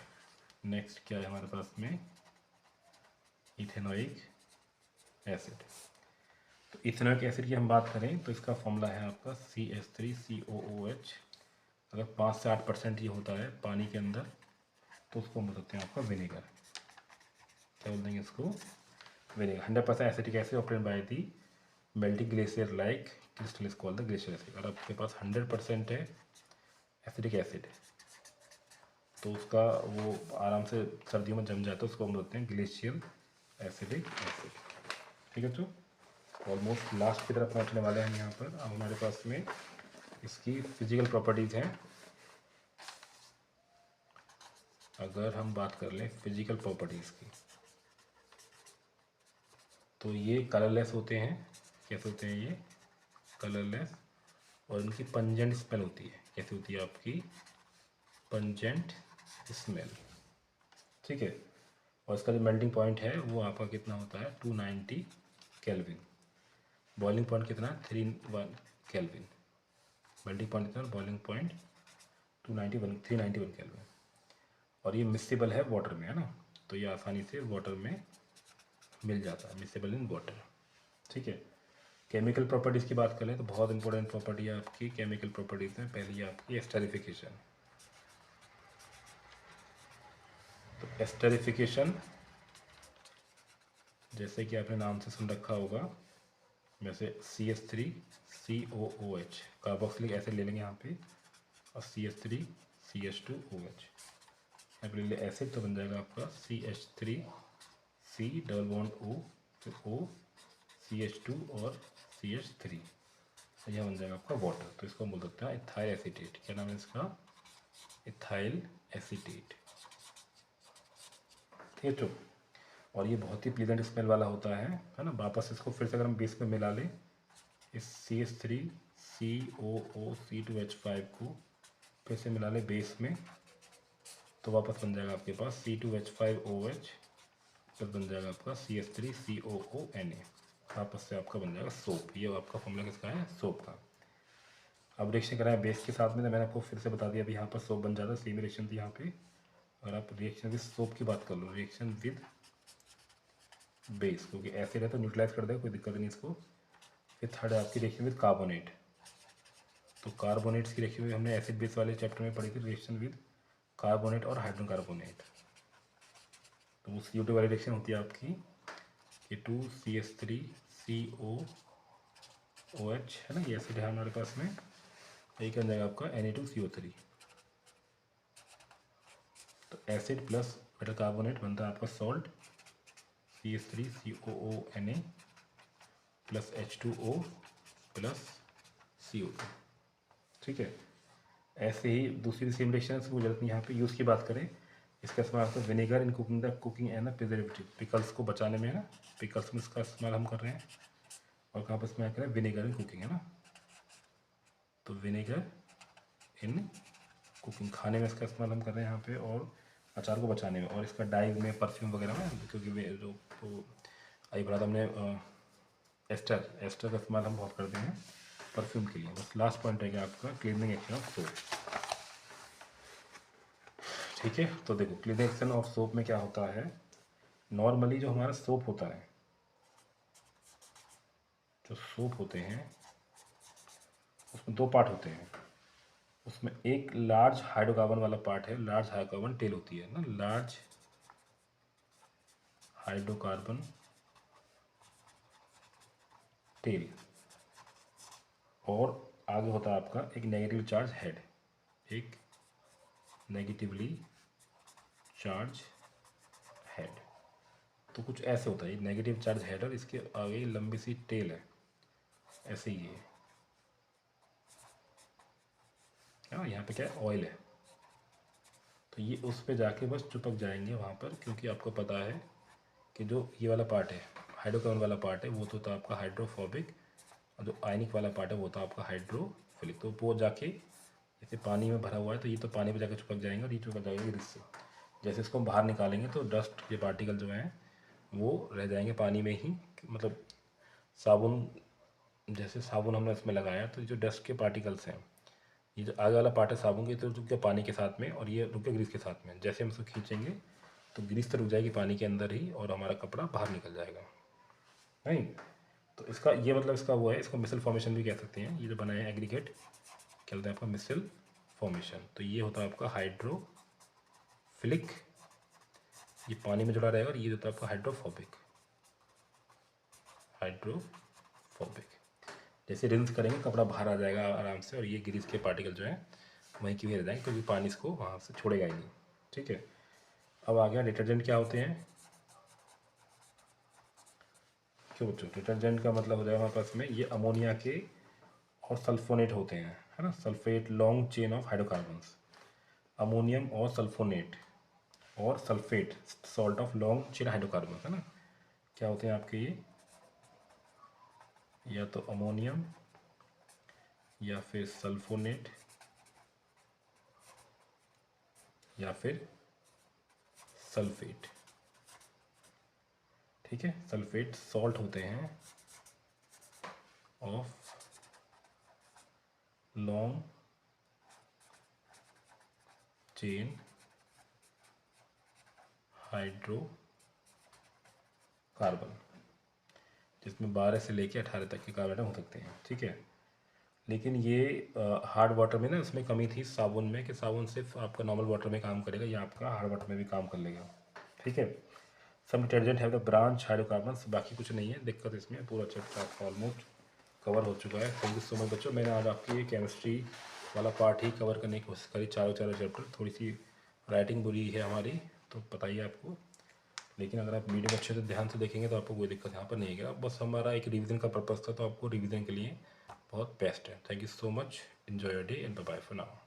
नेक्स्ट क्या है हमारे पास में, इथेनॉइक एसिड। तो इथेनॉइक एसिड की हम बात करें तो इसका फॉर्मूला है आपका CH3COOH। अगर 5 से 8% ये होता है पानी के अंदर तो उसको हम बोल सकते हैं आपका विनेगर। क्या बोल देंगे इसको, vinegar. 100% acetic acid obtain by the melting glacier like crystal is called the glacier acid. अगर आपके पास 100% है एसिटिक एसिड तो उसका वो आराम से सर्दियों में जम जाता है, उसको हम बोलते हैं ग्लेशियल एसिडिक एसिड। ठीक है, तो ऑलमोस्ट लास्ट की तरफ पहुँचने वाले हैं यहाँ पर। अब हमारे पास में इसकी फिजिकल प्रॉपर्टीज़ हैं। अगर हम बात कर लें फिजिकल प्रॉपर्टीज़ की तो ये कलरलेस होते हैं। कैसे होते हैं ये, कलरलेस, और इनकी पंजेंट स्मेल होती है। कैसे होती है आपकी पंजेंट स्मेल। ठीक है, और इसका जो मेल्टिंग पॉइंट है वो आपका कितना होता है 290 केल्विन। बॉइलिंग पॉइंट कितना 31 केल्विन। मेल्टिंग पॉइंट कितना, बॉइलिंग पॉइंट 391 केल्विन। और ये मिक्सेबल है वाटर में है ना, तो ये आसानी से वाटर में मिल जाता है, मिक्सेबल इन वाटर। ठीक है, केमिकल प्रॉपर्टीज़ की बात करें तो बहुत इंपॉर्टेंट प्रॉपर्टी है आपकी केमिकल प्रॉपर्टीज़ में। पहली है आपकी एस्टरिफिकेशन। तो एस्टरिफिकेशन जैसे कि आपने नाम से सुन रखा होगा, वैसे CH3COOH कार्बोक्सिलिक एसिड ले लेंगे यहाँ पे, और CH3CH2OH यहाँ पे ले लें एसिड, तो बन जाएगा आपका CH3C डबल बॉन्ड O, फिर O CH2 और CH3, यह बन जाएगा आपका वाटर। तो इसको बोल सकते हैं इथाइल एसीटेट। क्या नाम है इसका? Ethyl acetate. ठीक है। तो और ये बहुत ही प्लीजेंट स्मेल वाला होता है ना। वापस इसको फिर से अगर हम बेस में मिला लें, इस CH3COOC2H5 को फिर से मिला लें बेस में, तो वापस बन जाएगा आपके पास C2H5OH, फिर बन जाएगा आपका CH3COONA, वापस से आपका बन जाएगा सोप। ये आपका फॉर्मूला किसका है? सोप का। अब रिएक्शन कराएं बेस के साथ में, तो मैंने आपको फिर से बता दिया अभी यहाँ पर सोप बन जाता है, सेम रिएक्शन थी यहाँ पे। अगर आप रिएक्शन विद सोप की बात कर लो, रिएक्शन विद बेस, क्योंकि एसिड है तो न्यूट्रलाइज कर देगा, कोई दिक्कत नहीं इसको। फिर थर्ड है आपकी रिएक्शन विद कार्बोनेट। तो कार्बोनेट्स की रिएक्शन हमने एसिड बेस वाले चैप्टर में पढ़ी थी, रिएक्शन विद कार्बोनेट और हाइड्रोकार्बोनेट। तो वो CO2 वाली रिएक्शन होती है आपकी K2CH3COOH, है ना, ये एसिड है हमारे पास में, यही क्या जाएगा आपका Na2CO3। तो एसिड प्लस मेटल कार्बोनेट बनता है आपका salt CH3COONA plus H2O plus CO2। ठीक है। ऐसे ही दूसरी सेम रिएक्शन को जरूरत नहीं। यहाँ पे यूज़ की बात करें, इसका इस्तेमाल होता है विनेगर इन कुकिंग है ना, प्रिजर्वेटिव, पिकल्स को बचाने में, है ना, पिकल्स में इसका इस्तेमाल हम कर रहे हैं। और कहाँ पर इस्तेमाल करें? विनेगर इन कुकिंग, है ना। तो विनेगर इन कुकिंग, खाने में इसका इस्तेमाल हम कर रहे हैं यहाँ पे, और अचार को बचाने में, और इसका डाई में, परफ्यूम वगैरह में, क्योंकि वे जो तो आई बता हमने एस्टर का इस्तेमाल हम बहुत करते हैं परफ्यूम के लिए। बस लास्ट पॉइंट है कि आपका क्लीनिंग एक्शन ऑफ सोप। ठीक है। तो देखो क्लीनिंग एक्शन ऑफ सोप में क्या होता है, नॉर्मली जो हमारा सोप होता है, जो सोप होते हैं उसमें दो पार्ट होते हैं। उसमें एक लार्ज हाइड्रोकार्बन वाला पार्ट है, लार्ज हाइड्रोकार्बन टेल होती है ना, लार्ज हाइड्रोकार्बन टेल, और आगे होता है आपका एक नेगेटिव चार्ज हेड, एक नेगेटिवली चार्ज हेड। तो कुछ ऐसे होता है, नेगेटिव चार्ज हेड और इसके आगे लंबी सी टेल है, ऐसे ही है। हाँ, यहाँ पे क्या है? ऑयल है। तो ये उस पे जाके बस चिपक जाएंगे वहाँ पर, क्योंकि आपको पता है कि जो ये वाला पार्ट है, हाइड्रोकार्बन वाला पार्ट है, वो तो होता है आपका हाइड्रोफोबिक, और जो आयनिक वाला पार्ट है वो होता है आपका हाइड्रोफिलिक। तो वो जाके, जैसे पानी में भरा हुआ है तो ये तो पानी में जाके चिपक जाएंगे, और ये चिपक जाएंगे इससे। जैसे इसको हम बाहर निकालेंगे तो डस्ट के पार्टिकल जो हैं वो रह जाएंगे पानी में ही। मतलब साबुन, जैसे साबुन हमने इसमें लगाया तो जो डस्ट के पार्टिकल्स हैं, ये जो आगे वाला पार्ट है साबुन के, तो रुक गया पानी के साथ में, और ये रुक गया ग्रीस के साथ में। जैसे हम इसको खींचेंगे तो ग्रीस तो रुक जाएगी पानी के अंदर ही, और हमारा कपड़ा बाहर निकल जाएगा। नहीं, तो इसका ये मतलब इसका वो है, इसको मिसल फॉर्मेशन भी कह सकते हैं। ये जो बना है एग्रीगेट, क्या होता है आपका? मिसल फॉर्मेशन। तो ये होता है आपका हाइड्रोफिलिक, ये पानी में जुड़ा रहेगा, और ये होता है आपका हाइड्रोफोबिक। हाइड्रोफोबिक, जैसे रिंस करेंगे कपड़ा बाहर आ जाएगा आराम से, और ये ग्रीस के पार्टिकल जो है वहीं की वहीं रह जाएंगे, क्योंकि पानी इसको वहाँ से छोड़ेगा ही नहीं। ठीक है। अब आ गया डिटर्जेंट क्या होते हैं। क्यों बच्चों? डिटर्जेंट का मतलब हो जाएगा हमारे पास में, ये अमोनिया के और सल्फोनेट होते हैं, है ना, sulphate, long chain of hydrocarbons, ammonium और सल्फोनेट और sulphate, salt of long chain hydrocarbon, है ना। क्या होते हैं आपके ये? या तो अमोनियम, या फिर सल्फोनेट, या फिर सल्फेट। ठीक है। सल्फेट सॉल्ट होते हैं ऑफ लॉन्ग चेन हाइड्रोकार्बन, जिसमें 12 से लेकर 18 तक के कार्बन हो सकते हैं। ठीक है। लेकिन ये हार्ड वाटर में ना इसमें कमी थी साबुन में, कि साबुन सिर्फ आपका नॉर्मल वाटर में काम करेगा, या आपका हार्ड वाटर में भी काम कर लेगा। ठीक है। Some detergent have the branch hydrocarbons, बाकी कुछ नहीं है दिक्कत इसमें, पूरा चैप्टर ऑलमोस्ट कवर हो चुका है। थैंक यू सो मच बच्चों, मैंने आज आपकी केमिस्ट्री वाला पार्ट ही कवर करने की कोशिश करी, चारों चैप्टर। थोड़ी सी राइटिंग बुरी है हमारी तो बताइए आपको, लेकिन अगर आप वीडियो अच्छे से ध्यान से देखेंगे तो आपको कोई दिक्कत यहाँ पर नहीं आएगा। बस हमारा एक रिवीजन का पर्पज़ था, तो आपको रिवीजन के लिए बहुत बेस्ट है। Thank you so much, enjoy your day and bye bye for now.